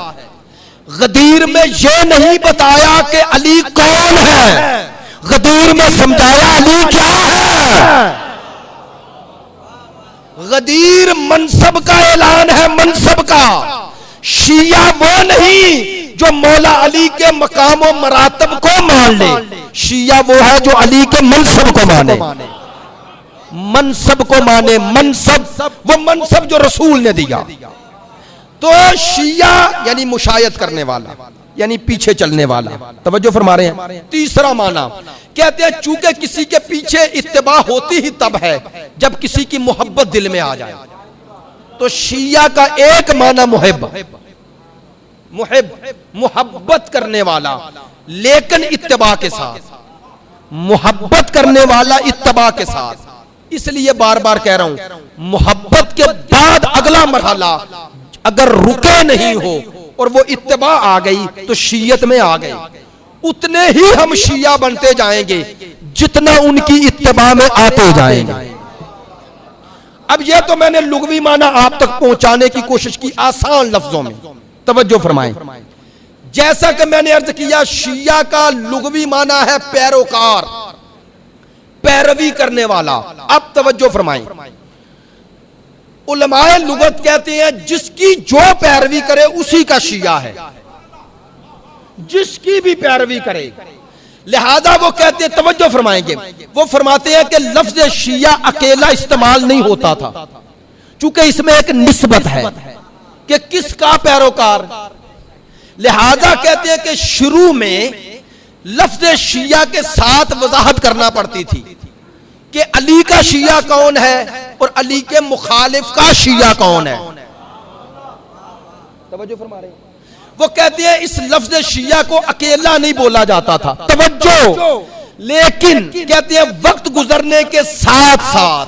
गदीर में यह नहीं बताया कि अली कौन है। गदीर में समझाया अली क्या है। गदीर मनसब का ऐलान है, मनसब का। शिया वो नहीं जो मौला अली के मकाम और मरातब को मान ले, शिया वो है जो अली के मनसब को माने, मनसब को माने। मनसब वो मनसब जो रसूल ने दिया। तो शिया यानी मुशायत करने वाला, यानी पीछे चलने वाला। तवज्जो फरमा रहे हैं। तीसरा माना कहते हैं चूंकि किसी के पीछे इत्तिबा होती ही तब है जब किसी की मोहब्बत दिल में आ जाए। तो शिया का एक माना मुहिब, मुहिब मोहब्बत करने वाला, लेकिन इत्तिबा के साथ, मोहब्बत करने वाला इत्तिबा के साथ। इसलिए बार बार कह रहा हूं, मोहब्बत के बाद अगला मरहला अगर रुके नहीं हो और वो इत्तिबा आ गई तो शियत में आ गए। उतने ही हम शिया बनते जाएंगे जितना उनकी इत्तिबा में आते जाएंगे। अब ये तो मैंने लुगवी माना आप तक पहुंचाने की कोशिश की आसान लफ्जों में। तवज्जो फरमाएं, जैसा कि मैंने अर्ज किया शिया का लुगवी माना है पैरोकार, पैरवी करने वाला। अब तवज्जो फरमाएं, उलमाए लुगत कहते हैं जिसकी जो पैरवी करे उसी का शिया है, जिसकी भी पैरवी करे। लिहाजा वो कहते हैं, तवज्जो फरमाएंगे, वो फरमाते हैं कि लफ्ज शिया अकेला इस्तेमाल नहीं होता था, चूंकि इसमें एक निस्बत है कि किसका पैरोकार। लिहाजा कहते हैं कि शुरू में लफ्ज शिया के साथ वजाहत करना पड़ती थी कि अली का शिया कौन है और अली के मुखालिफ का शिया कौन है। तवज्जो फरमा रहे हैं। वो कहते हैं इस लफ्ज शिया को अकेला नहीं बोला जाता था, तवज्जो, लेकिन कहते हैं वक्त गुजरने के साथ साथ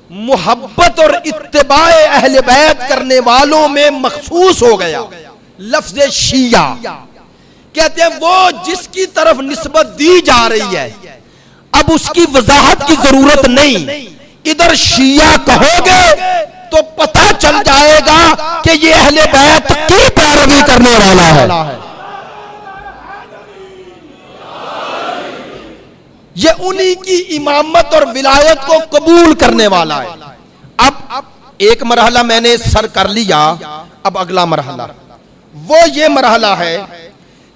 मोहब्बत और इत्तिबाए अहले बैत करने वालों में मखसूस हो गया लफ्ज शिया। कहते हैं वो जिसकी तरफ निस्बत दी जा रही है अब उसकी वजाहत की जरूरत नहीं, इधर शिया कहोगे तो पता चल जाएगा कि ये अहले बैत की पैरवी करने वाला है, ये उन्हीं की इमामत और विलायत को कबूल करने वाला है। अब एक मरहला मैंने सर कर लिया, अब अगला मरहला वो ये मरहला है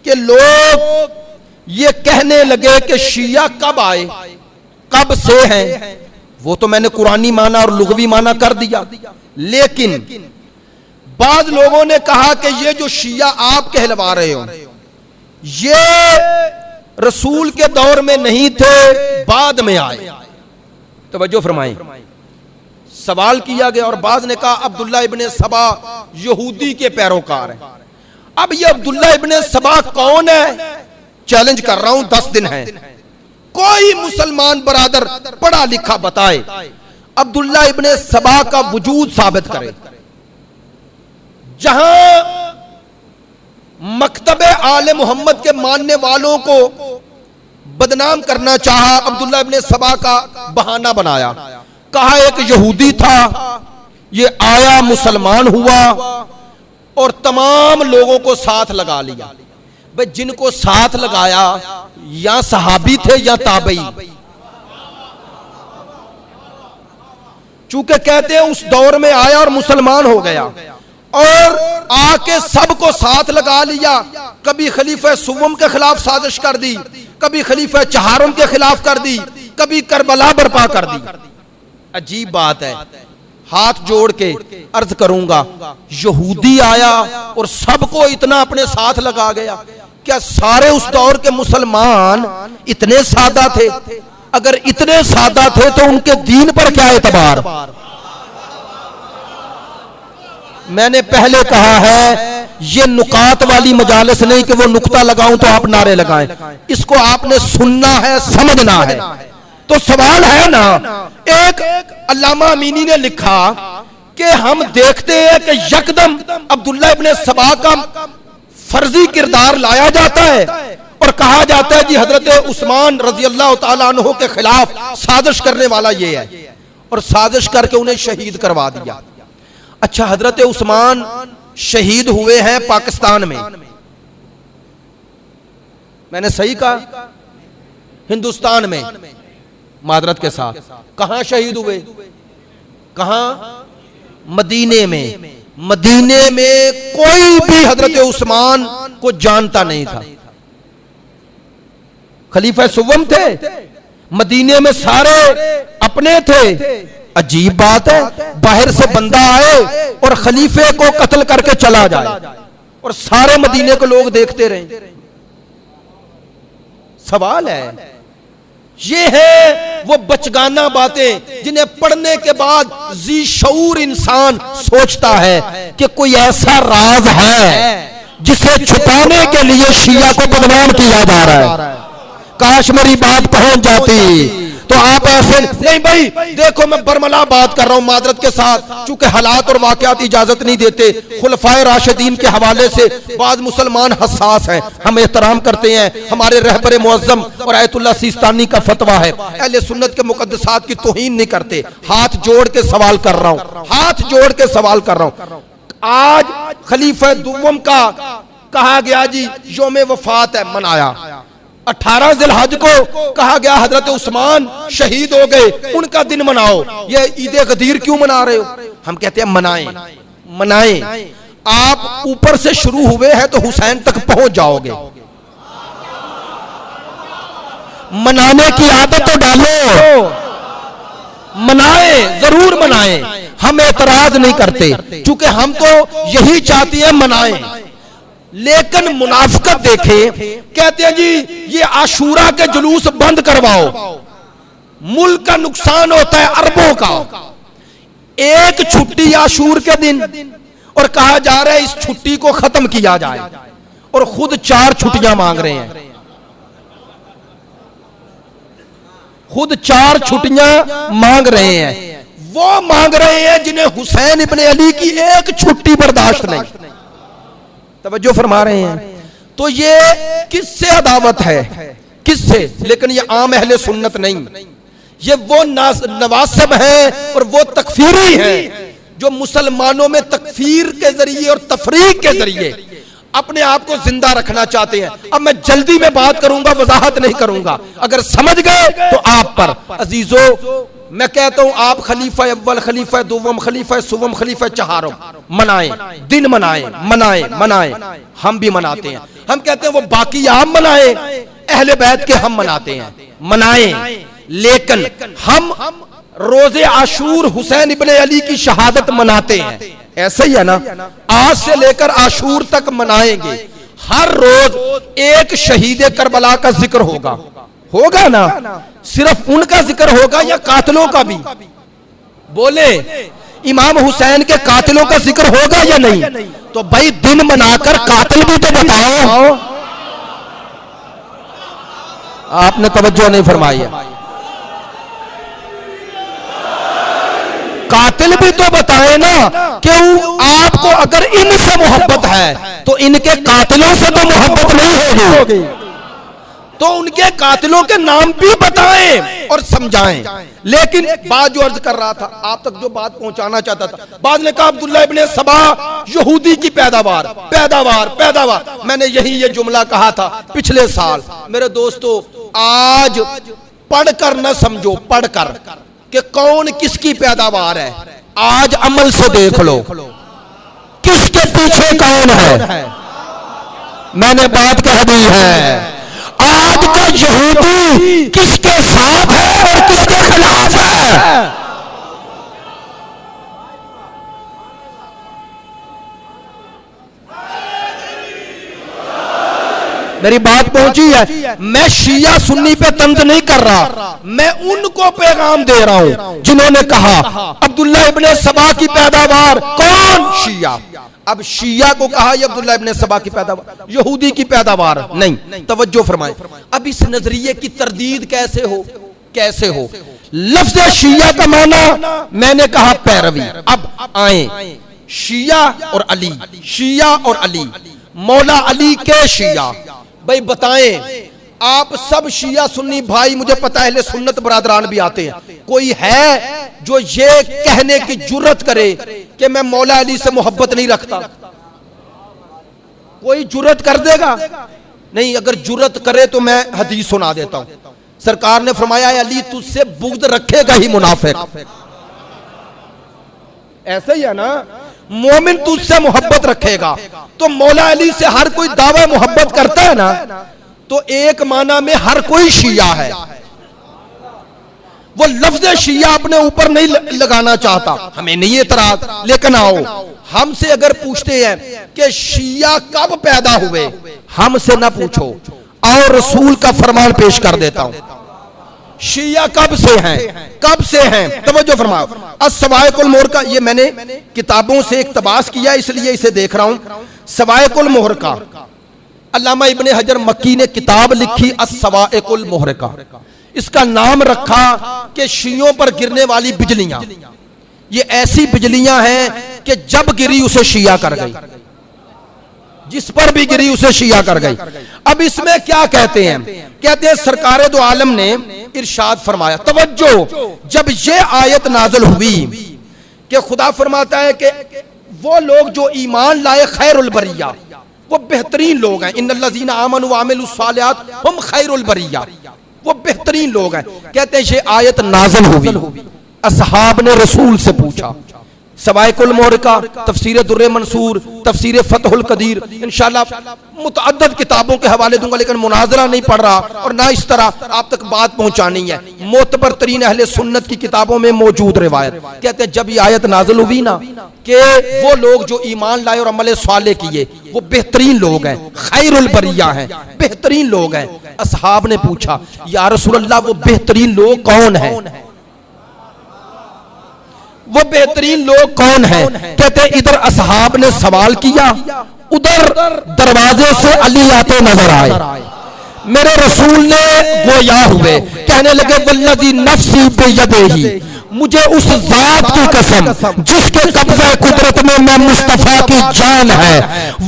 कि लोग ये कहने लगे कि शिया कब आए, कब से हैं। वो तो मैंने कुरानी माना और लुगवी माना कर दिया, लेकिन बाद लोगों ने कहा कि ये जो शिया आप कहलवा रहे हो ये रसूल के दौर में नहीं थे, बाद में आए। तवज्जो फरमाएं, सवाल किया गया और बाद ने कहा अब्दुल्ला इब्ने सबा यहूदी के पैरोकार हैं। अब ये अब्दुल्ला इब्ने सबा कौन है? चैलेंज कर रहा हूं, 10 दिन है, कोई मुसलमान बरादर पढ़ा लिखा बताए अब्दुल्ला इब्ने सबा का वजूद साबित करे। जहां मकतबे आले मोहम्मद के मानने वालों को बदनाम करना चाहा, अब्दुल्ला इब्ने सबा का बहाना बनाया, कहा एक यहूदी था, ये आया मुसलमान हुआ और तमाम लोगों को साथ लगा लिया। भाई जिनको साथ लगाया या सहाबी थे या ताबई, चूंकि कहते हैं उस दौर में आया और मुसलमान हो गया और आके सबको साथ लगा लिया। कभी खलीफा सुवम के खिलाफ साजिश कर दी, कभी खलीफा चहारम के खिलाफ कर दी, कभी करबला बर्पा कर दी। अजीब बात है, हाथ जोड़ के अर्ज करूंगा, यहूदी आया और सबको इतना अपने साथ लगा गया। क्या सारे उस दौर के मुसलमान इतने सादा थे? अगर इतने सादा थे तो उनके दीन पर क्या एतबार? मैंने पहले कहा है ये नुकात वाली मजालिस नहीं कि वो नुक्ता लगाऊं तो आप नारे लगाएं, इसको आपने सुनना है, समझना है। तो सवाल है ना, एक अल्लामा अमीनी ने लिखा कि हम देखते हैं कि यकदम अब्दुल्ला इब्ने सबा का फर्जी किरदार लाया जाता है और कहा जाता है कि हजरत उस्मान रजी अल्लाह तआला अन्हु के खिलाफ साजिश करने वाला ये है, और साजिश करके उन्हें शहीद करवा दिया। अच्छा, हजरत उस्मान शहीद हुए हैं पाकिस्तान में, मैंने सही कहा? हिंदुस्तान में, मादरत के साथ। कहां शहीद हुए? कहां? मदीने में। मदीने में कोई भी हजरत उस्मान को जानता नहीं था। खलीफा सुवम थे, मदीने में सारे अपने थे। अजीब बात है, बाहर से बंदा आए और खलीफे को कत्ल करके चला जाए और सारे मदीने को लोग देखते रहे। सवाल है, ये है वो बचगाना बातें जिन्हें पढ़ने के बाद जी शऊर इंसान सोचता है कि कोई ऐसा राज है जिसे छुपाने के लिए शिया को बदनाम किया जा रहा है। काश मेरी बात पहुंच जाती तो आप ऐसे नहीं। भाई देखो, मैं बरमला बात कर रहा हूं मादरत के साथ, चूंकि हालात और वाकयात इजाजत नहीं देते। खुलफाए राशिदीन के हवाले से बाद मुसलमान हसास हैं, हम एहतराम करते हैं। हमारे रहबर मुअज्जम और आयतुल्लाह सिस्तानी का फतवा है, अहले सुन्नत के मुकद्दसात की तौहीन नहीं करते। हाथ जोड़ के सवाल कर रहा हूं, हाथ जोड़ के सवाल कर रहा हूं। आज खलीफा दुव्वम का कहा गया जी यौम वफात है, मनाया। 18 ज़िलहज को कहा गया हजरत उस्मान शहीद हो गए, उनका दिन मनाओ। ये ईद गदीर क्यों मना रहे हो? हम कहते हैं मनाएं, मनाएं। आप ऊपर से शुरू हुए हैं तो हुसैन तक पहुंच जाओगे। मनाने की आदत तो डालो, मनाएं, जरूर मनाएं। हम एतराज नहीं करते, क्योंकि हम तो यही चाहते हैं मनाएं। लेकिन मुनाफिकत देखे, कहते हैं जी ये आशूरा के जुलूस बंद करवाओ, मुल्क का नुकसान होता है अरबों का। एक छुट्टी आशूर के दिन और कहा जा रहा है इस छुट्टी को खत्म किया जाए, और खुद 4 छुट्टियां मांग रहे हैं। खुद 4 छुट्टियां मांग रहे हैं। वो मांग रहे हैं जिन्हें हुसैन इब्ने अली की एक छुट्टी बर्दाश्त नहीं। तवज्जो फरमा रहे हैं। तो ये किससे अदावत है, किससे? लेकिन ये आम अहले सुन्नत नहीं, ये वो नवासिब हैं और वो तकफीरी हैं जो मुसलमानों में तकफीर के जरिए और तफरीक के जरिए अपने आप को जिंदा रखना चाहते हैं। अब मैं जल्दी में बात करूंगा, वजाहत नहीं करूंगा, अगर समझ गए तो आप पर। अजीजों, मैं कहता हूं आप खलीफा अव्वल, खलीफा दुव्वम, खलीफा सुवम, खलीफा चहारम मनाएं, दिन मनाएं, मनाएं, मनाएं, हम भी मनाते हैं। हम कहते हैं वो बाकी आप मनाएं, अहले बैत के हम मनाते हैं, मनाएं, लेकिन हम रोजे आशूर हुसैन इब्ने अली की शहादत मनाते हैं, ऐसा ही है ना? आज से लेकर आशूर तक मनाएंगे। हर रोज एक शहीद करबला का जिक्र होगा, होगा ना? सिर्फ उनका जिक्र होगा या कातिलों का भी? बोले, इमाम हुसैन के कातिलों का जिक्र होगा या नहीं? तो भाई दिन मनाकर कातिल भी तो बताओ। आपने तवज्जो नहीं फरमाई है। कातिल भी तो बताए ना कि आपको अगर इनसे मोहब्बत है तो इनके कातिलों से तो मोहब्बत नहीं होगी, तो उनके कातिलों के नाम भी बताएं और समझाएं। लेकिन बात जो अर्ज कर रहा था, आप तक जो बात पहुंचाना चाहता था, बाद ने कहा अब्दुल्ला इब्ने सबा यहूदी की पैदावार, पैदावार, पैदावार। मैंने यही ये जुमला कहा था पिछले साल। मेरे दोस्तों, आज पढ़कर न समझो, पढ़कर कि कौन किसकी पैदावार है, आज अमल से देख लो किसके पीछे कौन है। मैंने बात कह दी है, आज को यहूदी किसके साथ है और किसके खिलाफ है। मेरी बात पहुंची है? मैं शिया सुन्नी पे तंज नहीं कर रहा, मैं उनको पैगाम दे रहा हूं जिन्होंने कहा अब्दुल्ला इब्ने सबा की पैदावार कौन? शिया। अब शिया को कहा ये अब्दुल्ला इब्ने सबा की पैदावार, यहूदी की पैदावार नहीं। तवज्जो फरमाएं। अब इस नजरिए की तरदीद कैसे हो, कैसे हो? लफ्ज़ शिया का माना मैंने कहा पैरवी। अब आए शिया और अली, शिया और अली, मौला अली के शिया। भाई बताएं, आप सब शिया सुन्नी भाई, मुझे पता है सुन्नत बरादरान भी आते हैं, कोई है जो ये कहने की जुर्रत करे कि मैं मौला अली से मोहब्बत नहीं रखता? कोई जुर्रत कर देगा? नहीं। अगर जुर्रत करे तो मैं हदीस सुना देता हूं। सरकार ने फरमाया अली तुझसे बुग़्द रखेगा ही मुनाफिक। ऐसा ही है ना? मोमिन तुझसे मोहब्बत रखेगा। तो मौला अली से हर कोई दावा मोहब्बत करता है ना, तो एक माना में हर कोई शिया है। वो लफ्ज़ शिया अपने ऊपर नहीं लगाना चाहता, हमें नहीं एतराज, लेकिन आओ हमसे अगर पूछते हैं कि शिया कब पैदा हुए, हमसे ना पूछो, और रसूल का फरमान पेश कर देता हूं। शिया कब से हैं, कब से हैं? तवज्जो फरमाओ। अस्सवाइकुल मोहर का, ये मैंने किताबों से इक्तबास किया इसलिए इसे देख रहा हूं। सवाइकुल मोहर का, अल्लामा इब्ने हजर मक्की ने किताब लिखी अस्सवाइकुल मोहर का। इसका नाम रखा कि शियों पर गिरने वाली बिजलियां, ये ऐसी बिजलियां हैं कि जब गिरी उसे शिया कर गई, जिस पर भी गिरी उसे शिया कर गई। अब इसमें क्या कहते हैं? कहते हैं सरकारे दो आलम ने इरशाद फरमाया, तवज्जो, जब ये आयत नाज़िल हुई कि खुदा फरमाता है कि वो लोग जो ईमान लाए खैरुल बरिया, वो बेहतरीन लोग हैं। इन्नल्लज़ीना आमनू व अमिलुस्सालिहात हुम खैरुल बरिया, वो बेहतरीन लोग हैं। कहते हैं ये आयत नाज़िल हुई, असहाब ने रसूल से पूछा। सवाइकुल मोहर का, तफसीर दुर्रे मंसूर, तफसीर फतहुल कदीर, इंशाअल्लाह मुतअद्दिद किताबों के हवाले दूंगा, लेकिन मुनाजरा नहीं पढ़ रहा और ना इस तरह आप तक बात पहुंचानी है। मोतबर तरीन अहले सुन्नत की किताबों में मौजूद रिवायत। कहते हैं जब ये आयत नाज़िल हुई ना कि वो लोग जो ईमान लाए और अमल साले किए वो बेहतरीन लोग हैं, खैरुल बरिया हैं, बेहतरीन लोग हैं। असहाब ने पूछा या रसूल अल्लाह वो बेहतरीन लोग कौन है, वो बेहतरीन लोग कौन है? कहते इधर असहाब ने सवाल किया, उधर दरवाजे से अली आते नजर आए। मेरे रसूल ने गोया हुए, कहने लगे वल्लज़ी नफ्सी बियदिही, मुझे उस जात की कसम जिसके कब्जे कुदरत में मैं मुस्तफा की जान है,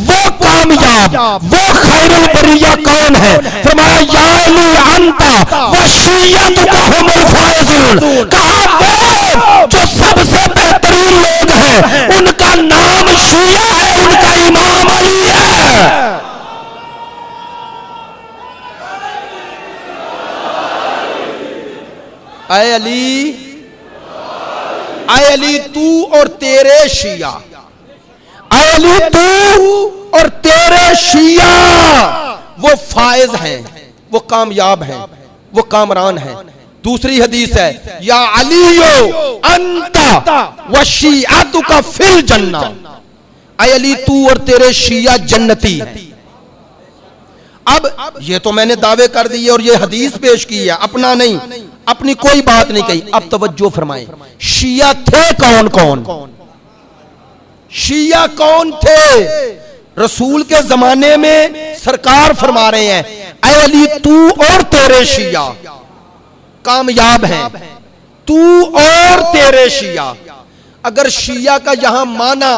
वो कामयाब, वो खैर बरिया कौन है? फरमाया या अली अंता व शरीयतुका हुमुल फाइजून। कहा वो जो सबसे बेहतरीन लोग हैं उनका नाम शिया है, उनका इमाम अली है। आए अली तू और तेरे शिया, आए अली तू और तेरे शिया वो फायज हैं, वो कामयाब हैं, वो कामरान हैं। दूसरी हदीस है या अलीयो अंता व शियातुका फिल जन्ना। आए अली तू और तेरे शिया जन्नती। अब ये तो मैंने दावे कर दिए और ये हदीस पेश की है, अपना नहीं, अपनी कोई बात नहीं कही। अब तवज्जो फरमाएं, शिया थे कौन कौन? शिया कौन थे? रसूल के जमाने में सरकार फरमा रहे हैं ऐ अली तू और तेरे शिया कामयाब हैं, तू और तेरे शिया। अगर शिया का यहां माना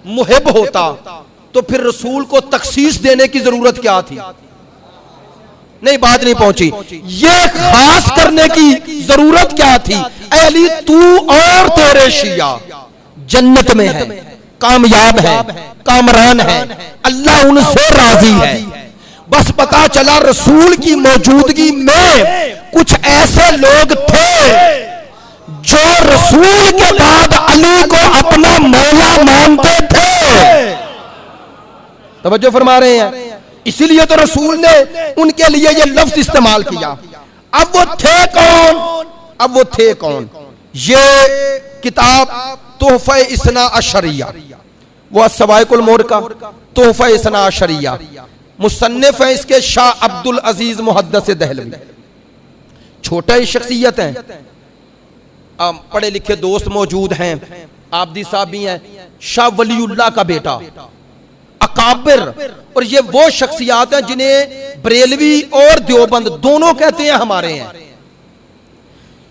मुहिब होता तो फिर रसूल को तखसीस देने की जरूरत क्या थी? नहीं, बात नहीं पहुंची। ये खास करने की जरूरत क्या थी? ऐ अली तू और तेरे शिया जन्नत में है, कामयाब है, कामरान है, अल्लाह उनसे राजी है। बस पता चला रसूल की मौजूदगी में कुछ ऐसे लोग थे जो रसूल के बाद अली को अपना मौला मानते थे। तवज्जो फरमा रहे हैं, इसीलिए तो रसूल ने उनके लिए ये लफ्ज इस्तेमाल किया। अब वो थे कौन? अब वो थे कौन? ये किताब तोहफा इसना अशरिया, वो सवाइकुल मोर का तोहफा इसना अशरिया, मुसन्निफ है इसके शाह अब्दुल अजीज मुहद्दिस दहलवी। छोटा ही शख्सियत है, पढ़े लिखे दोस्त मौजूद हैं, आबदी साहब भी हैं, शाह वलीउल्लाह का बेटा, अकाबिर। और ये वो शख्सियात हैं जिन्हें बरेलवी और देवबंद दोनों कहते हैं हमारे हैं।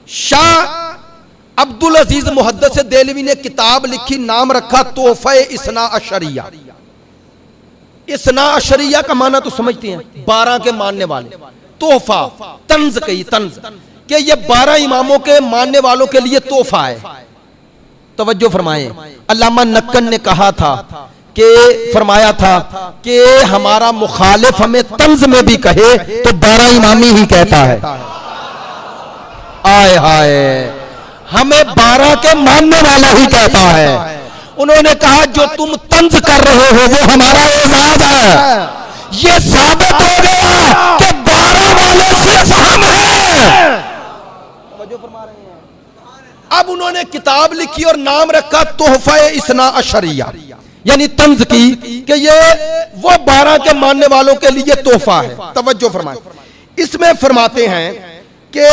शाह अब्दुल अजीज मुहद्दिस देहलवी ने किताब लिखी, नाम रखा तोहफा इसना अशरिया। इसना अशरिया का माना तो समझते हैं, 12 के मानने वाले। तोहफा तंज कही, तंज कि ये 12 इमामों के मानने वालों के लिए तोहफा है। तवज्जो फरमाएं, अल्लामा नक्कन ने कहा था कि फरमाया था कि हमारा मुखालिफ हमें तंज में भी कहे तो 12 इमामी ही कहता है। आए हाय, हमें 12 के मानने वाला ही कहता है। उन्होंने कहा जो तुम तंज कर रहे हो वो हमारा एजाज है। ये साबित हो गया कि 12 वाले सिर्फ हम हैं। अब उन्होंने किताब लिखी और नाम रखा तोहफा इसना अशरिया, यानी तंज की कि ये वो 12 के मानने वालों के लिए तोहफा है। तवज्जो फरमाएं, इसमें फरमाते हैं कि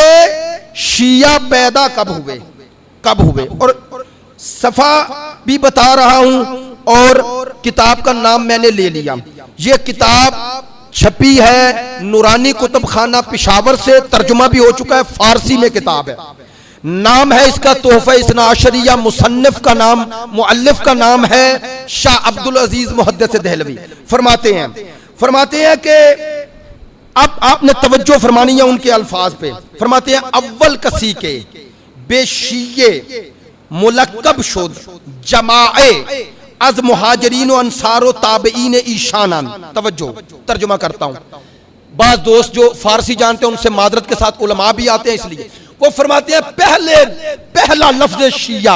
शिया पैदा कब हुए, कब हुए, और सफा भी बता रहा हूं और किताब का नाम मैंने ले लिया। ये किताब छपी है नूरानी कुतुब खाना पिशावर से, तर्जुमा भी हो चुका है, फारसी में किताब है। नाम है इसका तोहफा इसना अशरिया। मुसन्निफ का नाम, मुअल्लिफ का नाम है शाह अब्दुल अजीज मुहद्दिस देहलवी। फरमाते हैं कि अब आपने तवज्जो फरमानी है उनके अल्फाज पे। फरमाते हैं अव्वल कसी के बेशिये मुलक्कब शुद जमाए अज मुहाजिरीन व अंसारो ताबईन ईशानन। तवज्जो, तर्जुमा करता हूं, बाज दोस्त जो फारसी जानते हैं उनसे मादरत के साथ उलमा भी आते हैं, इसलिए वो फरमाते हैं पहला लफ्ज शिया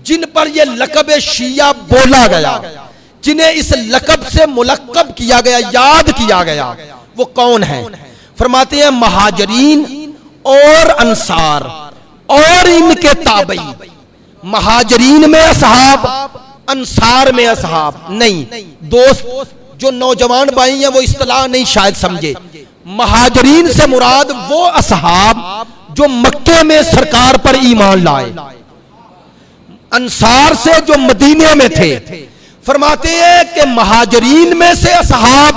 जिन पर यह लकब शिया बोला गया, जिन्हें इस लकब से मुलक्कब किया गया, याद किया गया, वो कौन है? फरमाते हैं महाजरीन और अंसार और इनके ताबई। महाजरीन में असहाब, अंसार में असहाब नहीं। दोस्त जो नौजवान भाई हैं वो इस्तिलाह नहीं शायद समझे। महाजरीन से मुराद वो असहाब जो मक्के में सरकार पर ईमान लाए, अंसार से जो मदीने में थे। फरमाते हैं कि महाजरीन में से असहाब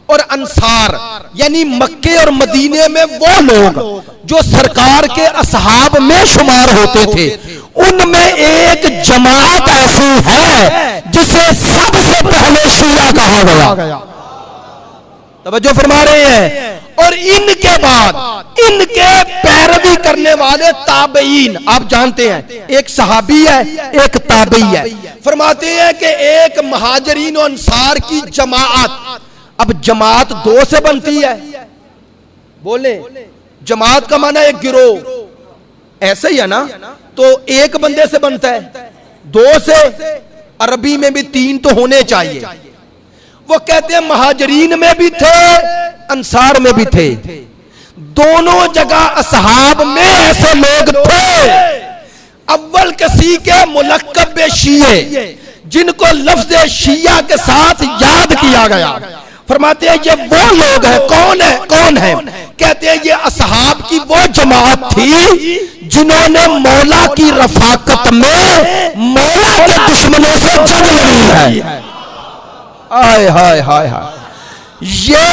और अंसार यानी मक्के और मदीने में वो लोग जो सरकार के असहाब में शुमार होते थे, उनमें एक जमात ऐसी है जिसे सबसे पहले शिया कहा गया। तवज्जो फरमा रहे हैं। और इनके बाद इनके पैरवी करने वाले ताबईन, आप जानते हैं एक सहाबी है एक ताबई है। फरमाते हैं कि एक महाजरीन और अंसार की जमात, अब जमात दो से बनती है, बोले जमात का माना एक गिरोह, ऐसे ही है ना, तो एक बंदे से बनता है, दो से, अरबी में भी तीन तो होने चाहिए। वो कहते हैं महाजरीन में भी थे अंसार में भी थे, दोनों जगह असहाब में ऐसे लोग थे। अव्वल किसी के मुलक्कब शिये, जिनको लफ्ज शिया के साथ याद किया गया। फरमाते हैं ये वो लोग हैं। कौन है? कौन है? कहते हैं ये असहाब की वो जमात थी जिन्होंने मौला की रफाकत में मौला के दुश्मनों से जंग लड़ी है। हाय हाय हाय हाय। ये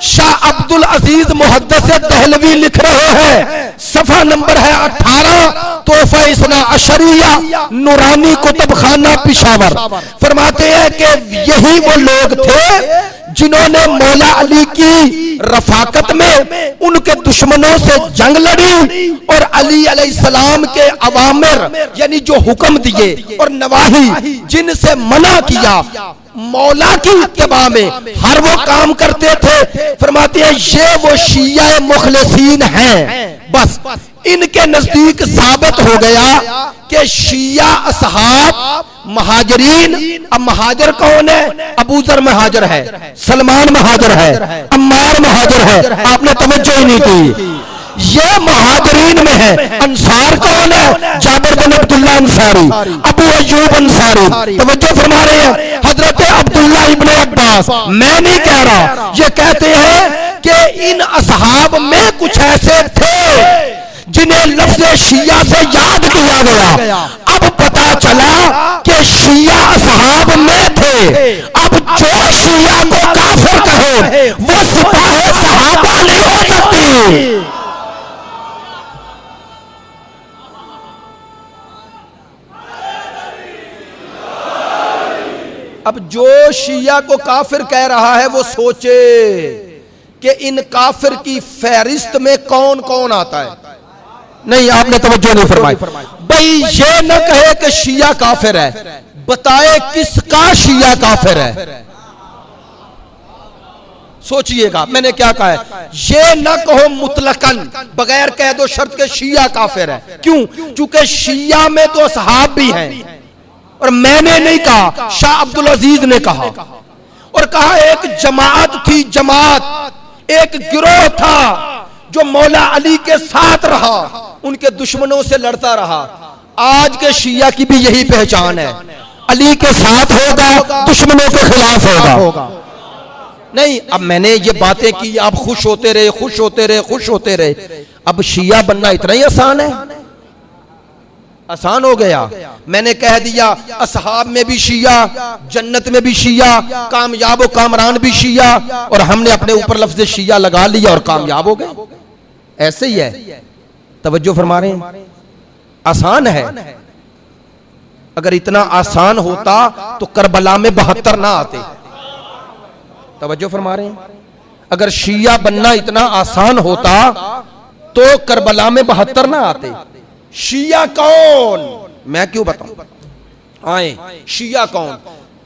शाह अब्दुल अजीज मुहद्दिस दहलवी लिख रहे हैं, सफा नंबर है 18, तोहफा इस्ना अशरिया नूरानी कुतुब खाना पिशावर। फरमाते हैं कि यही वो लोग थे जिन्होंने मौला अली की रफाकत में उनके दुश्मनों से जंग लड़ी और अली अलैहिस्सलाम के अवामिर यानी जो हुक्म दिए और नवाही जिनसे मना किया, मौला की इत्तिबा में हर वो काम करते थे। फरमाते हैं ये वो शिया मुखलिसीन हैं। बस इनके नजदीक साबित हो गया कि शिया असहाब महाजरीन। अब महाजर कौन है? अबू जर महाजर है, सलमान महाजर है, अम्मार महाजर है। आपने तवज्जो ही नहीं की। ये महाजरीन में है। अंसार कौन है? जाबिर बिन अब्दुल्ला अंसारी, अबू अय्यूब अंसारी। तवज्जो फरमा रहे हैं। हजरत अब्दुल्ला इब्ने अब्बास, मैं नहीं कह रहा, ये कहते हैं कि इन असहाब में कुछ ऐसे थे जिन्हें लफ्ज़ शिया से याद किया गया। अब पता चला कि शिया असहाब में थे। अब जो शिया को काफिर कहे वो सिपाही सहाबा नहीं हो सकती। अब जो शिया को काफिर कह रहा है वो सोचे कि इन काफिर की फहरिस्त में कौन कौन आता है। नहीं, आपने तवज्जो नहीं फरमाई। भाई ये न कहे कि शिया काफिर है, बताए किसका शिया काफिर है। सोचिएगा मैंने क्या कहा है। ये न कहो मुतलकन, बगैर कह दो शर्त के शिया काफिर है। क्यों? क्योंकि शिया में तो असहाब भी हैं। और मैंने नहीं कहा, शाह अब्दुल अजीज ने कहा। और कहा एक जमात थी, जमात एक गिरोह था जो मौला अली के साथ रहा, उनके दुश्मनों से लड़ता रहा। आज के शिया की भी यही पहचान है, अली के साथ होगा, दुश्मनों के खिलाफ होगा। नहीं, अब मैंने ये बातें की, आप खुश होते रहे, खुश होते रहे, खुश होते रहे। अब शिया बनना इतना ही आसान है? आसान हो गया। मैंने कह दिया असहाब में भी शिया, जन्नत में भी शिया, कामयाब व कामरान भी शिया, और हमने अपने ऊपर लफ्ज़ शिया लगा लिया और कामयाब हो गए। ऐसे ही है। तवज्जो फरमा रहे हैं। आसान है। अगर इतना आसान होता तो करबला में 72 ना आते। तवज्जो फरमा रहे हैं। अगर शिया बनना इतना आसान होता तो करबला में 72 ना आते। शिया कौन? मैं क्यों बताऊं? आए, शिया कौन?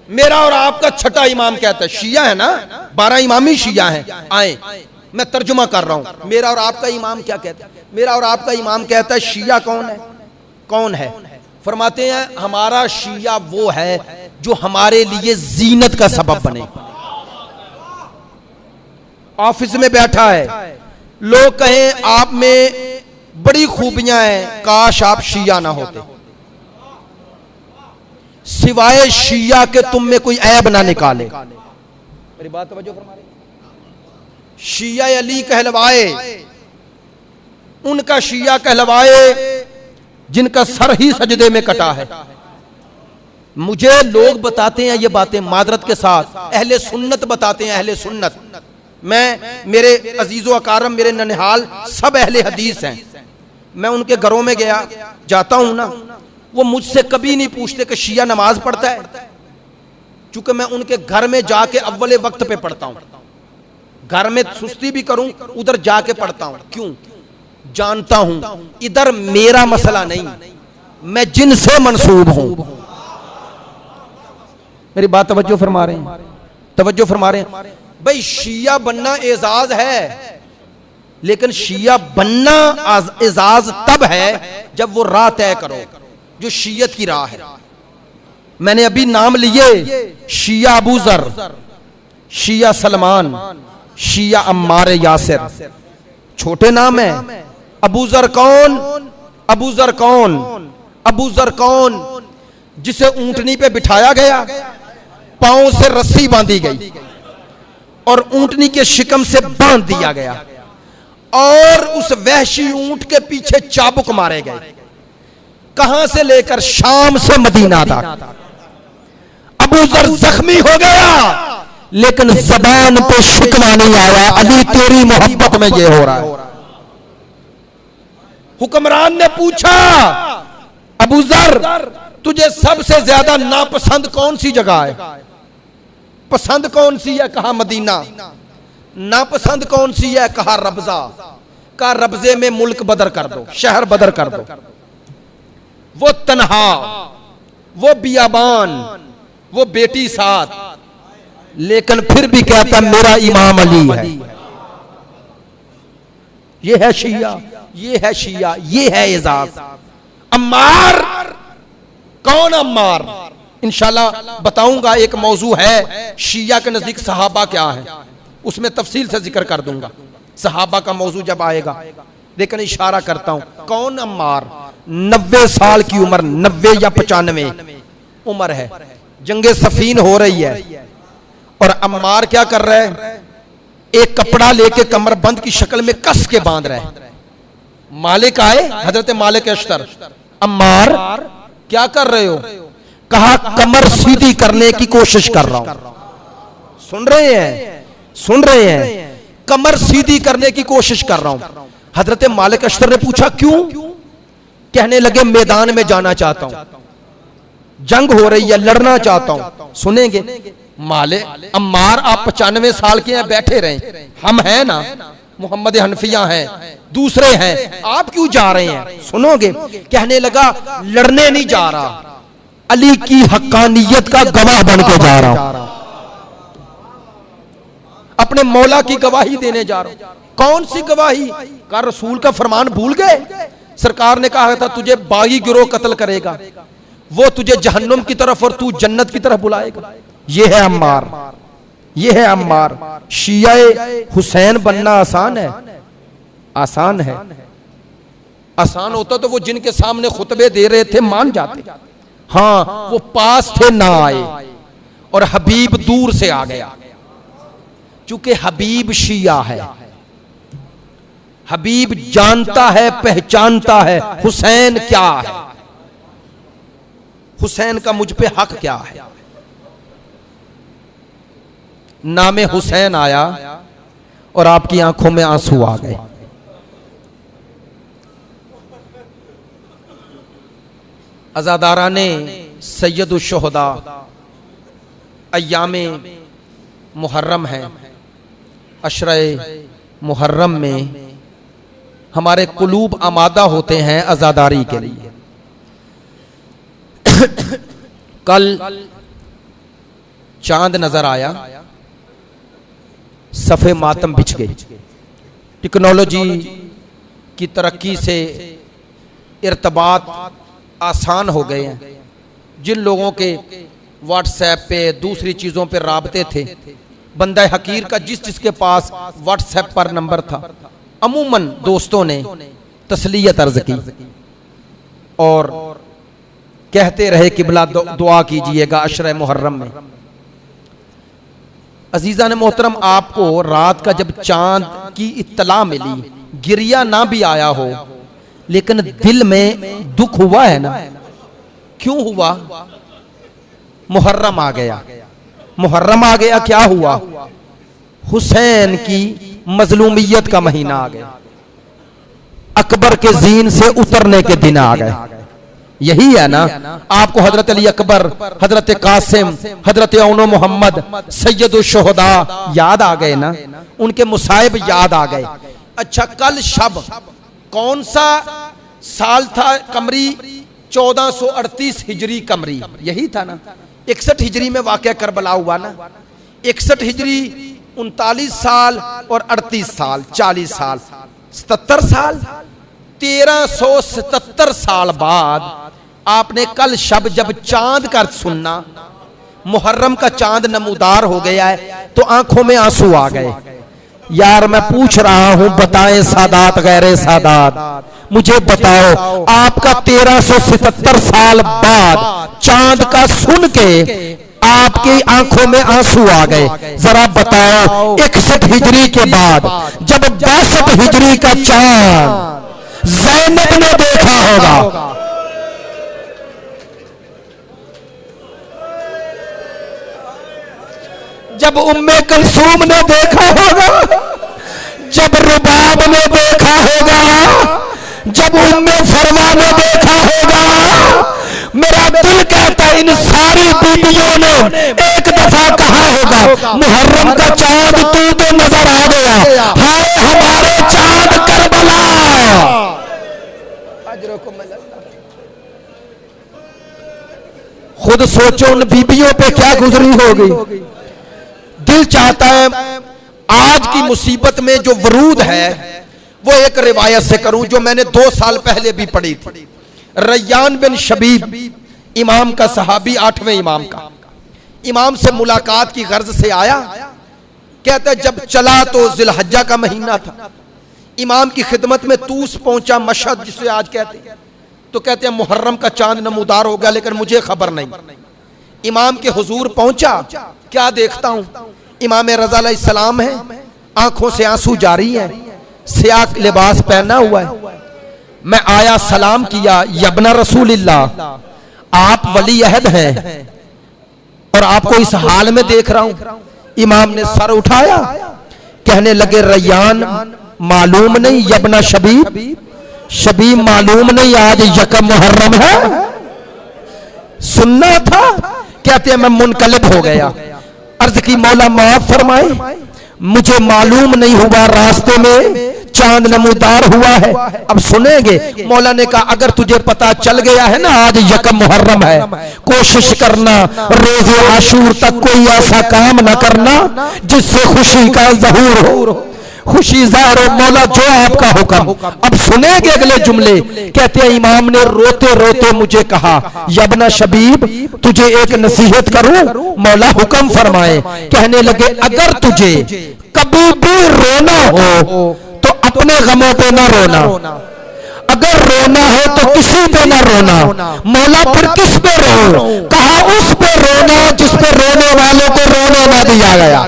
मेरा और आपका छठा इमाम कहता है शिया है ना, 12 इमामी शिया है। आए, मैं तर्जुमा कर रहा हूं। मेरा और आपका इमाम क्या कहता है? मेरा और आपका इमाम कहता है शिया कौन है? कौन है? फरमाते हैं हमारा शिया वो है जो हमारे लिए जीनत का सबब बने। ऑफिस में बैठा है, लोग कहें आप में बड़ी खूबियां हैं, काश आप शिया ना होते, सिवाय शिया के तुम में कोई ऐब ना निकाले। मेरी बात तवज्जो फरमा रही। शिया अली कहलवाए, उनका शिया कहलवाए जिनका सर ही सजदे में कटा है। मुझे लोग बताते हैं ये बातें मादरत के साथ, अहले सुन्नत बताते हैं, अहले सुन्नत मैं, मेरे अजीज़ो अकारम, मेरे ननिहाल सब अहले हदीस हैं। मैं उनके घरों में गया जाता हूं ना, वो मुझसे कभी नहीं पूछते कि शिया नमाज पढ़ता है, क्योंकि मैं उनके घर में जाके अव्वले वक्त पे पढ़ता हूं। घर में सुस्ती भी करूं, उधर जाके पढ़ता हूं। क्यों? जानता हूं इधर मेरा मसला नहीं, मैं जिनसे मंसूब हूं। मेरी बात तवज्जो फरमा रहे हैं? तवज्जो फरमा रहे हैं? भाई शिया बनना एजाज है, लेकिन शिया बनना एजाज तब है जब वो राह तय करो जो शियत की राह है। मैंने अभी नाम लिए, शिया अबू जर, शिया सलमान, शिया अम्मार यासिर, छोटे नाम है। अबू जर कौन? अबू जर कौन? अबू जर कौन? जिसे ऊंटनी पे बिठाया गया, पांव से रस्सी बांधी गई और ऊंटनी के शिकम से बांध दिया गया और उस वहशी ऊंट के पीछे चाबुक मारे गए। कहां से लेकर? शाम से मदीना तक। अबू जर जख्मी हो गया, लेकिन ज़बान पे शिकवा नहीं आया, अली तेरी मोहब्बत में ये हो रहा है। हुक्मरान ने पूछा, अबू जर तुझे सबसे ज्यादा नापसंद कौन सी जगह है? पसंद कौन सी है? कहा मदीना। नापसंद कौन सी है? कहा रब्जा। कहा रब्जे में मुल्क बदर कर दो, शहर बदर कर दो। वो तन्हा, वो बियाबान, वो बेटी साथ, लेकिन फिर भी कहता मेरा इमाम अली है। ये है शिया, ये है शिया, ये है एजाज। अम्मार कौन? अम्मार इंशाल्लाह बताऊंगा। एक मौजू है शिया के नजदीक सहाबा क्या है, उसमें तफसील से जिक्र कर दूंगा सहाबा का मौजू जब आएगा, लेकिन इशारा करता हूं। कौन अम्मार? 90 साल की उम्र, 90 या 95 उम्र है, जंगे सफीन हो रही है और अम्मार क्या कर रहा है? एक कपड़ा लेके कमर बंद की शक्ल में कस के बांध रहा है। मालिक आए, हजरत मालिक अश्तर, अम्मार क्या कर रहे हो? कहा कमर सीधी करने की कोशिश कर रहा हूं। सुन रहे हैं? सुन रहे हैं? कमर सीधी करने की कोशिश कर रहा हूं। हजरत मालिक अश्तर ने पूछा क्यों? कहने लगे मैदान में जाना चाहता हूं, जंग हो रही है, लड़ना चाहता हूं। सुनेंगे? मालिक, अम्मार आप 95 साल के हैं, बैठे रहे, हम हैं ना, मोहम्मद हनफिया हैं, दूसरे हैं, आप क्यों जा रहे हैं? सुनोगे? कहने लगा लड़ने नहीं जा रहा, अली की हक्कानियत का गवाह बन के जा रहा हूं, अपने मौला की गवाही देने जा रहा हूं। कौन सी गवाही? का रसूल का फरमान भूल गए? सरकार ने कहा था तुझे बागी गिरोह कत्ल करेगा, वो तुझे जहन्नुम की तरफ और तू जन्नत की तरफ बुलाएगा। ये है अम्मार, ये है अम्मार। शियाए हुसैन बनना आसान है? आसान है? आसान होता तो वो जिनके सामने खुतबे दे रहे थे मान जाते। हाँ, वो पास थे ना आए और हबीब दूर से आ गया, क्योंकि हबीब शिया है। हबीब जानता है, पहचानता है हुसैन क्या है, हुसैन का मुझ पे हक क्या है। नामे हुसैन आया और आपकी आंखों में आंसू आ गए। अज़ादाराने सैयदुश शुहदा अय्यामे मुहर्रम है। अशरे मुहर्रम में हमारे कुलूब आमादा होते हैं अज़ादारी के लिए। कल चांद नजर आया, सफ़े मातम बिछ गई। टेक्नोलॉजी की तरक्की से इर्तबात आसान हो गए हैं। जिन लोगों के व्हाट्सएप पे दूसरी चीज़ों पे राबते थे, बंदा हकीर का जिसके पास व्हाट्सएप पर नंबर था, अमूमन दोस्तों ने तसलियत अर्ज की और कहते रहे किबला दुआ कीजिएगा अशरे मुहर्रम में। अजीजा ने मोहतरम, आपको रात का जब चांद की इत्तला मिली, गिरिया ना भी आया हो, लेकिन दिल में दुख हुआ है ना? क्यों हुआ? मुहर्रम आ गया, मुहर्रम आ गया, क्या हुआ? हुसैन की मजलूमियत का महीना आ गया, अकबर के जीन से उतरने के दिन आ गए। यही है ना, आपको हजरत अली अकबर, हजरत कासिम, हजरत औनो मोहम्मद, सैयदुल शुहदा याद आ गए ना, उनके मुसाइब याद आ गए। अच्छा, कल शब कौन सा साल था कमरी? 1438 हिजरी कमरी, यही था ना। 61 हिजरी में वाकया करबला हुआ ना। 61 हिजरी 39 साल और 38 साल 40 साल 77 साल 1377 साल बाद आपने कल शब जब चांद का सुनना, मुहर्रम का चांद नमूदार हो गया है, तो आंखों में आंसू आ गए। यार मैं पूछ रहा हूं, बताएं सादात गैरे सादात, मुझे बताओ आपका 1377 साल बाद चांद का सुन के आपकी आंखों में आंसू आ गए। जरा बताओ 61 हिजरी के बाद जब 62 हिजरी का चांद ज़ैनब ने देखा होगा, जब उम्मे कुलसूम ने देखा होगा, जब रुबाब ने देखा होगा, जब उम्मे फरमा ने देखा होगा, मेरा दिल कहता है इन सारी बीबियों ने एक दफा कहा होगा, मुहर्रम का चांद तो नजर आ गया, हाय हमारे चांद करबला। खुद सोचो उन बीबियों पे क्या गुजरी होगी। दिल चाहता है आज की मुसीबत में जो वरूद है वो एक रिवायत से करूं जो मैंने 2 साल पहले भी पढ़ी थी। रैयान बिन शबीब इमाम का सहाबी, 8वें इमाम का, इमाम से मुलाकात की गर्ज से आया। कहता है जब चला तो जिलहज्जा का महीना था, इमाम की खिदमत में तूस पहुंचा, मशहद जिसे आज कहते हैं, तो कहते हैं मुहर्रम का चांद नमूदार हो गया, लेकिन मुझे खबर नहीं। इमाम के हुजूर पहुंचा, क्या देखता हूं इमाम रज़ा अलैहिस्सलाम है, आंखों से आंसू जारी है, सियाह लिबास पहना हुआ है। मैं आया, सलाम किया, यब्ना रसूलिल्लाह, आप वली अहद हैं और आपको इस हाल में देख रहा हूं। इमाम ने सर उठाया, कहने लगे रैयान मालूम नहीं, यब्ना शबीब, शबीब मालूम नहीं आज यकम मुहर्रम है, सुनना था। कहते हैं मैं मुनकलिब हो गया, अर्ज की मौला माफ फरमाए, मुझे मालूम नहीं हुआ रास्ते में चांद नमूदार हुआ है। अब सुनेंगे, मौला ने कहा अगर तुझे पता चल गया है ना आज यकम मुहर्रम है, कोशिश करना रोजे आशूर तक कोई ऐसा काम न करना जिससे खुशी का ज़हूर हो, खुशी ज़ाहिर हो। मौला जो आपका हुक्म। अब सुनेंगे अगले जुमले। कहते हैं इमाम ने रोते रोते मुझे कहा, यब्ना शबीब तुझे एक नसीहत करूं? मौला हुक्म फरमाए। कहने लगे अगर तुझे कभी भी रोना हो तो अपने गमों पे ना रोना, अगर रोना हो तो किसी पे ना रोना। मौला फिर किस पे रो? कहा उस पे रोना जिस पे रोने वालों को रोने न दिया गया।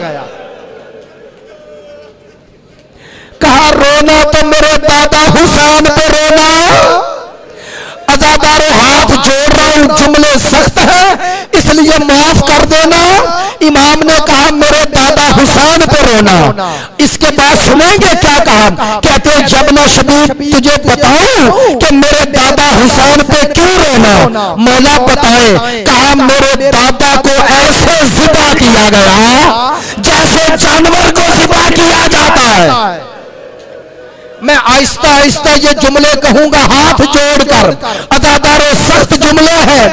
कहा रोना तो मेरे दादा हुसैन पे रोना। अज़ादारे हाथ जोड़ रहा हूं, जुमले सख्त है इसलिए माफ कर देना। इमाम ने कहा मेरे दादा हुसैन पे रोना। इसके बाद सुनेंगे क्या कहा। कहते हैं यब्ना शबीब तुझे बताऊं कि मेरे दादा हुसैन पे क्यों रोना? मौला बताए। कहा मेरे दादा को ऐसे ज़िबा किया गया जैसे जानवर को ज़िबा किया जाता है। मैं आहिस्ता आहिस्ता ये जुमले कहूंगा हाथ जोड़कर, अज़ादारे सख्त जुमले हैं,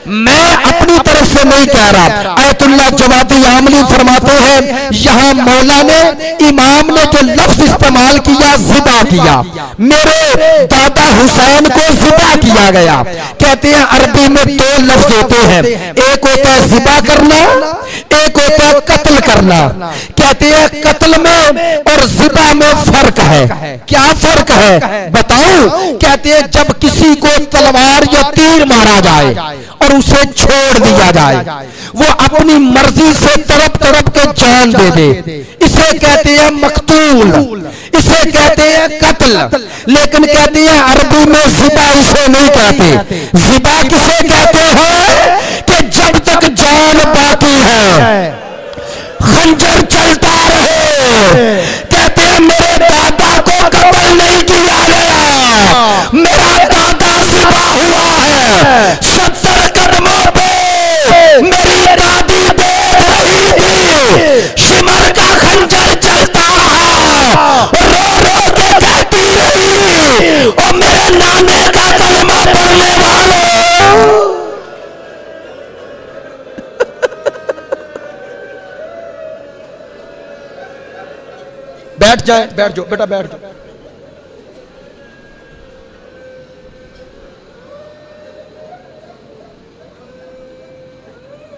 मैं अपनी तरफ से नहीं कह रहा। आयतुल्लाह जवादी आमली फरमाते हैं यहां मौला ने इमाम ने जो लफ्ज इस्तेमाल किया ज़िबा किया, मेरे दादा हुसैन को ज़िबा किया गया। कहते हैं अरबी में 2 लफ्ज होते हैं, एक होता है ज़िबा करना, एक होता है कत्ल करना। कहते हैं कत्ल में और ज़िबा में फर्क है। क्या फर्क है बताओ? कहते हैं जब किसी को तलवार या तीर मारा जाए और उसे छोड़ दिया जाए, वो अपनी मर्जी से तड़प तड़प के जान दे दे, इसे कहते हैं मकतूल, इसे कहते हैं कत्ल। लेकिन कहते हैं अरबी में ज़िबा इसे नहीं कहते। ज़िबा किसे कहते हैं कि जब तक जान बाकी है, खंजर चलता रहे, कहते मेरे दादा को कत्ल नहीं किया गया, मेरा दादा ज़िबा हुआ है 70 कदमों पे। मेरी दादी देख रही थी शिमर का खंजर चलता है, रो रो के कहती रही, और मेरे नाने का कलमा पढ़ने वालों। बैठ जाए, बैठ जाओ बेटा, बैठ जाओ।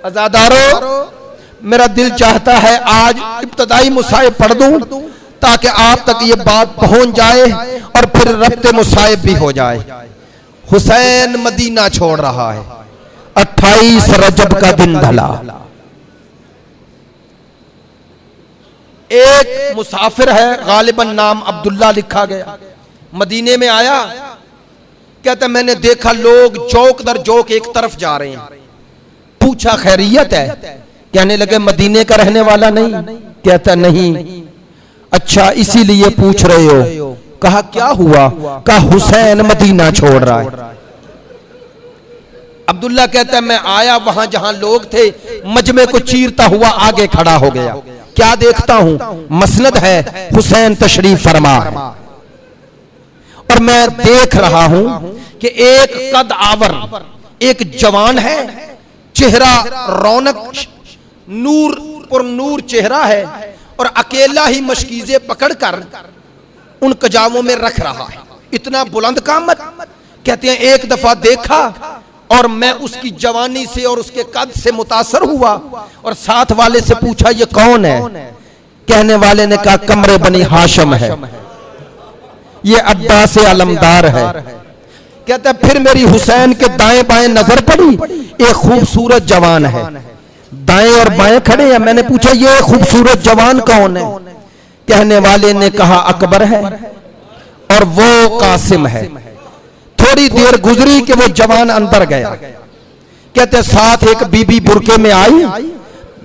अज़ादारों, मेरा दिल चाहता है आज इब्तदाई मुसाहिब पढ़ दूं ताकि आप तक ये बात पहुंच जाए और फिर रब्ते मुसाहिब भी हो जाए। हुसैन मदीना छोड़ रहा है, 28 रजब का दिन ढला। एक मुसाफिर है, गालिबन नाम अब्दुल्ला लिखा गया, मदीने में आया। कहता मैंने देखा लोग चौक दर चौक एक तरफ जा रहे हैं। पूछा खैरियत है? कहने लगे मदीने का रहने वाला नहीं? कहता नहीं। अच्छा इसीलिए पूछ रहे हो? कहा क्या हुआ? कहा हुसैन मदीना छोड़ रहा है। अब्दुल्ला कहता है मैं आया, वहां जहां लोग थे मजमे को चीरता हुआ आगे खड़ा हो गया। क्या देखता हूं? मसनद है हुसैन तशरीफ फरमा, और मैं देख रहा हूं कि एक कद आवर एक जवान है, चेहरा रौनक नूर पर नूर चेहरा है, और अकेला ही मशकीजे पकड़कर उन कजामों में रख रहा है। इतना बुलंद कामत। कहते हैं एक दफा देखा और मैं उसकी जवानी से और उसके कद से मुतासर हुआ, और साथ वाले से पूछा ये कौन है? कहने वाले ने कहा कमरे बनी हाशम है, ये अब्बास अलमदार है। कहता फिर मेरी हुसैन के दाएं बाएं नजर पड़ी, एक खूबसूरत जवान है, दाएं और बाएं खड़े हैं। मैंने पूछा ये खूबसूरत जवान कौन है? कहने वाले ने कहा अकबर है और वो कासिम है। थोड़ी देर गुजरी कि वो जवान अंदर गया। कहते साथ एक बीबी बुरके में आई।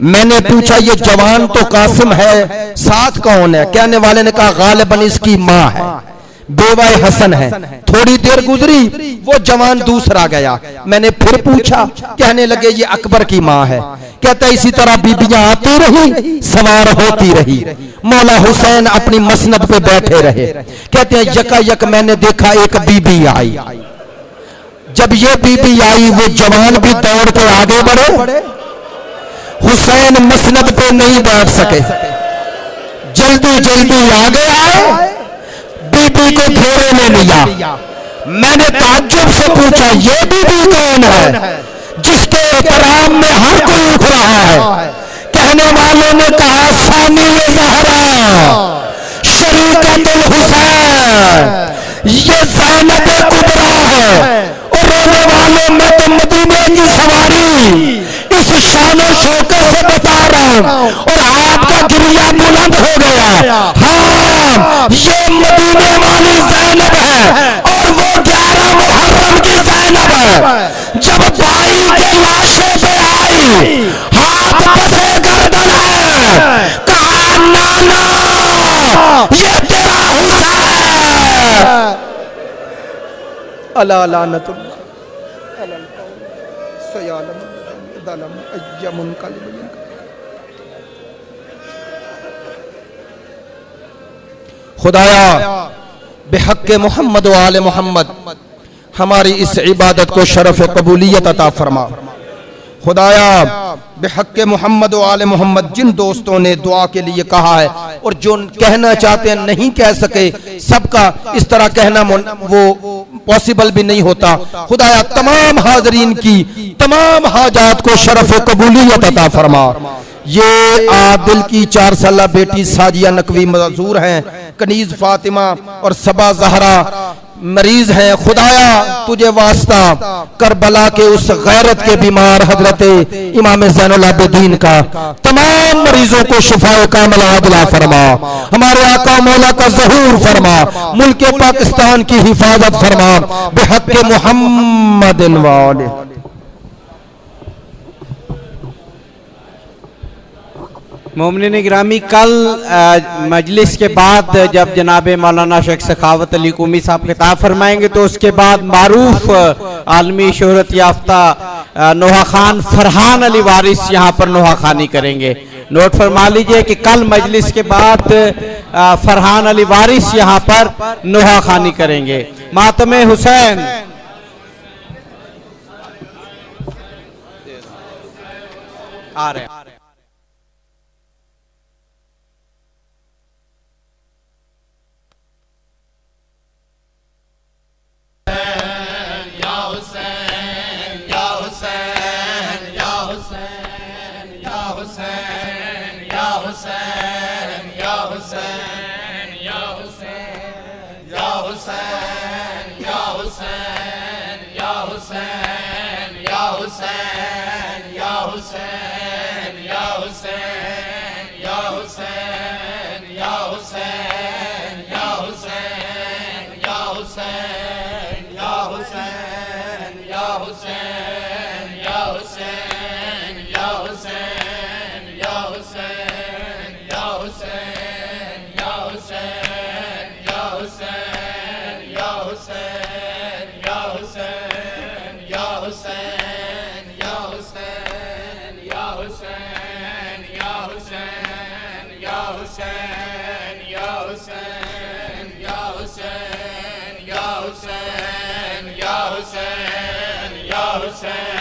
मैंने पूछा ये जवान तो कासिम है, साथ कौन है? कहने वाले ने कहा गालिबन इसकी माँ है, बेवाए हसन है। थोड़ी देर गुजरी वो जवान दूसरा गया। मैंने फिर पूछा, कहने लगे ये अकबर की माँ है। कहता इसी तरह बीबियां आती रही, सवार होती रही, मौला हुसैन अपनी मसनद पे बैठे रहे। कहते हैं यकायक मैंने देखा एक बीबी आई। जब ये बीबी आई वो जवान भी दौड़ के आगे बढ़े। हुसैन मसनद पे नहीं बैठ सके, जल्दी जल्दी आगे आए, बीबी को घेरे में लिया। मैंने ताज्जुब से पूछा ये बीबी कौन है जिसके एहतराम में हर कोई उठ रहा है? कहने वाले ने कहा सानी ज़हरा शरीकत हुसैन, ये ज़ैनब कुबरा है। और रोने वालों में तो मदीने की सवारी इस शान और शौकत से बता रहा हूं, और आपका गिरिया बुलंद हो गया। हाँ ये मदीने वाली ज़ैनब है, और वो 11 मुहर्रम की ज़ैनब है। जब भाई के लाशे पे आई, हाथ पसे गर्दन है, कहा नाना ये तेरा हुसैन। अला लानतुल्लाह सयालम दलम अय्यमुन कलिम। खुदाया बेहक़ मोहम्मद व आले मोहम्मद हमारी इस इबादत को शरफ कबूलियत अता फरमा। खुदाया बेहक़ मोहम्मद व आले मोहम्मद जिन दोस्तों ने दुआ के लिए कहा है और जो कहना चाहते हैं नहीं कह सके, सबका इस तरह कहना वो पॉसिबल भी नहीं होता। खुदाया तमाम हाजरीन की तमाम हाजात को शरफ कबूलियत अता फरमा। ये आदिल की 4 साला बेटी साजिया नकवी मजूर हैं, कनीज फातिमा और सबा जहरा मरीज हैं। खुदाया तुझे वास्ता करबला के उस गैरत के बीमार हजरत इमाम ज़ैनुल आबिदीन का तमाम मरीजों को शिफाए कामिला अता फरमा। हमारे आका मौला का ज़हूर फरमा, मुल्क पाकिस्तान की हिफाजत फरमा। बेहक़ मुहम्मदिन वाले मोमिनीन गिरामी, कल मजलिस के बाद जब जनाब मौलाना शेख सखावत अली कुमी साहब खिताब फरमाएंगे तो उसके बाद मारूफ आलमी शोहरत याफ्ता नोहा खान फरहान अली वारिस यहाँ पर नोहा खानी करेंगे। नोट फरमा लीजिए कि कल मजलिस के बाद फरहान अली वारिस यहाँ पर नोहा खानी करेंगे। मातमे हुसैन आ रहे हैं। Hussein,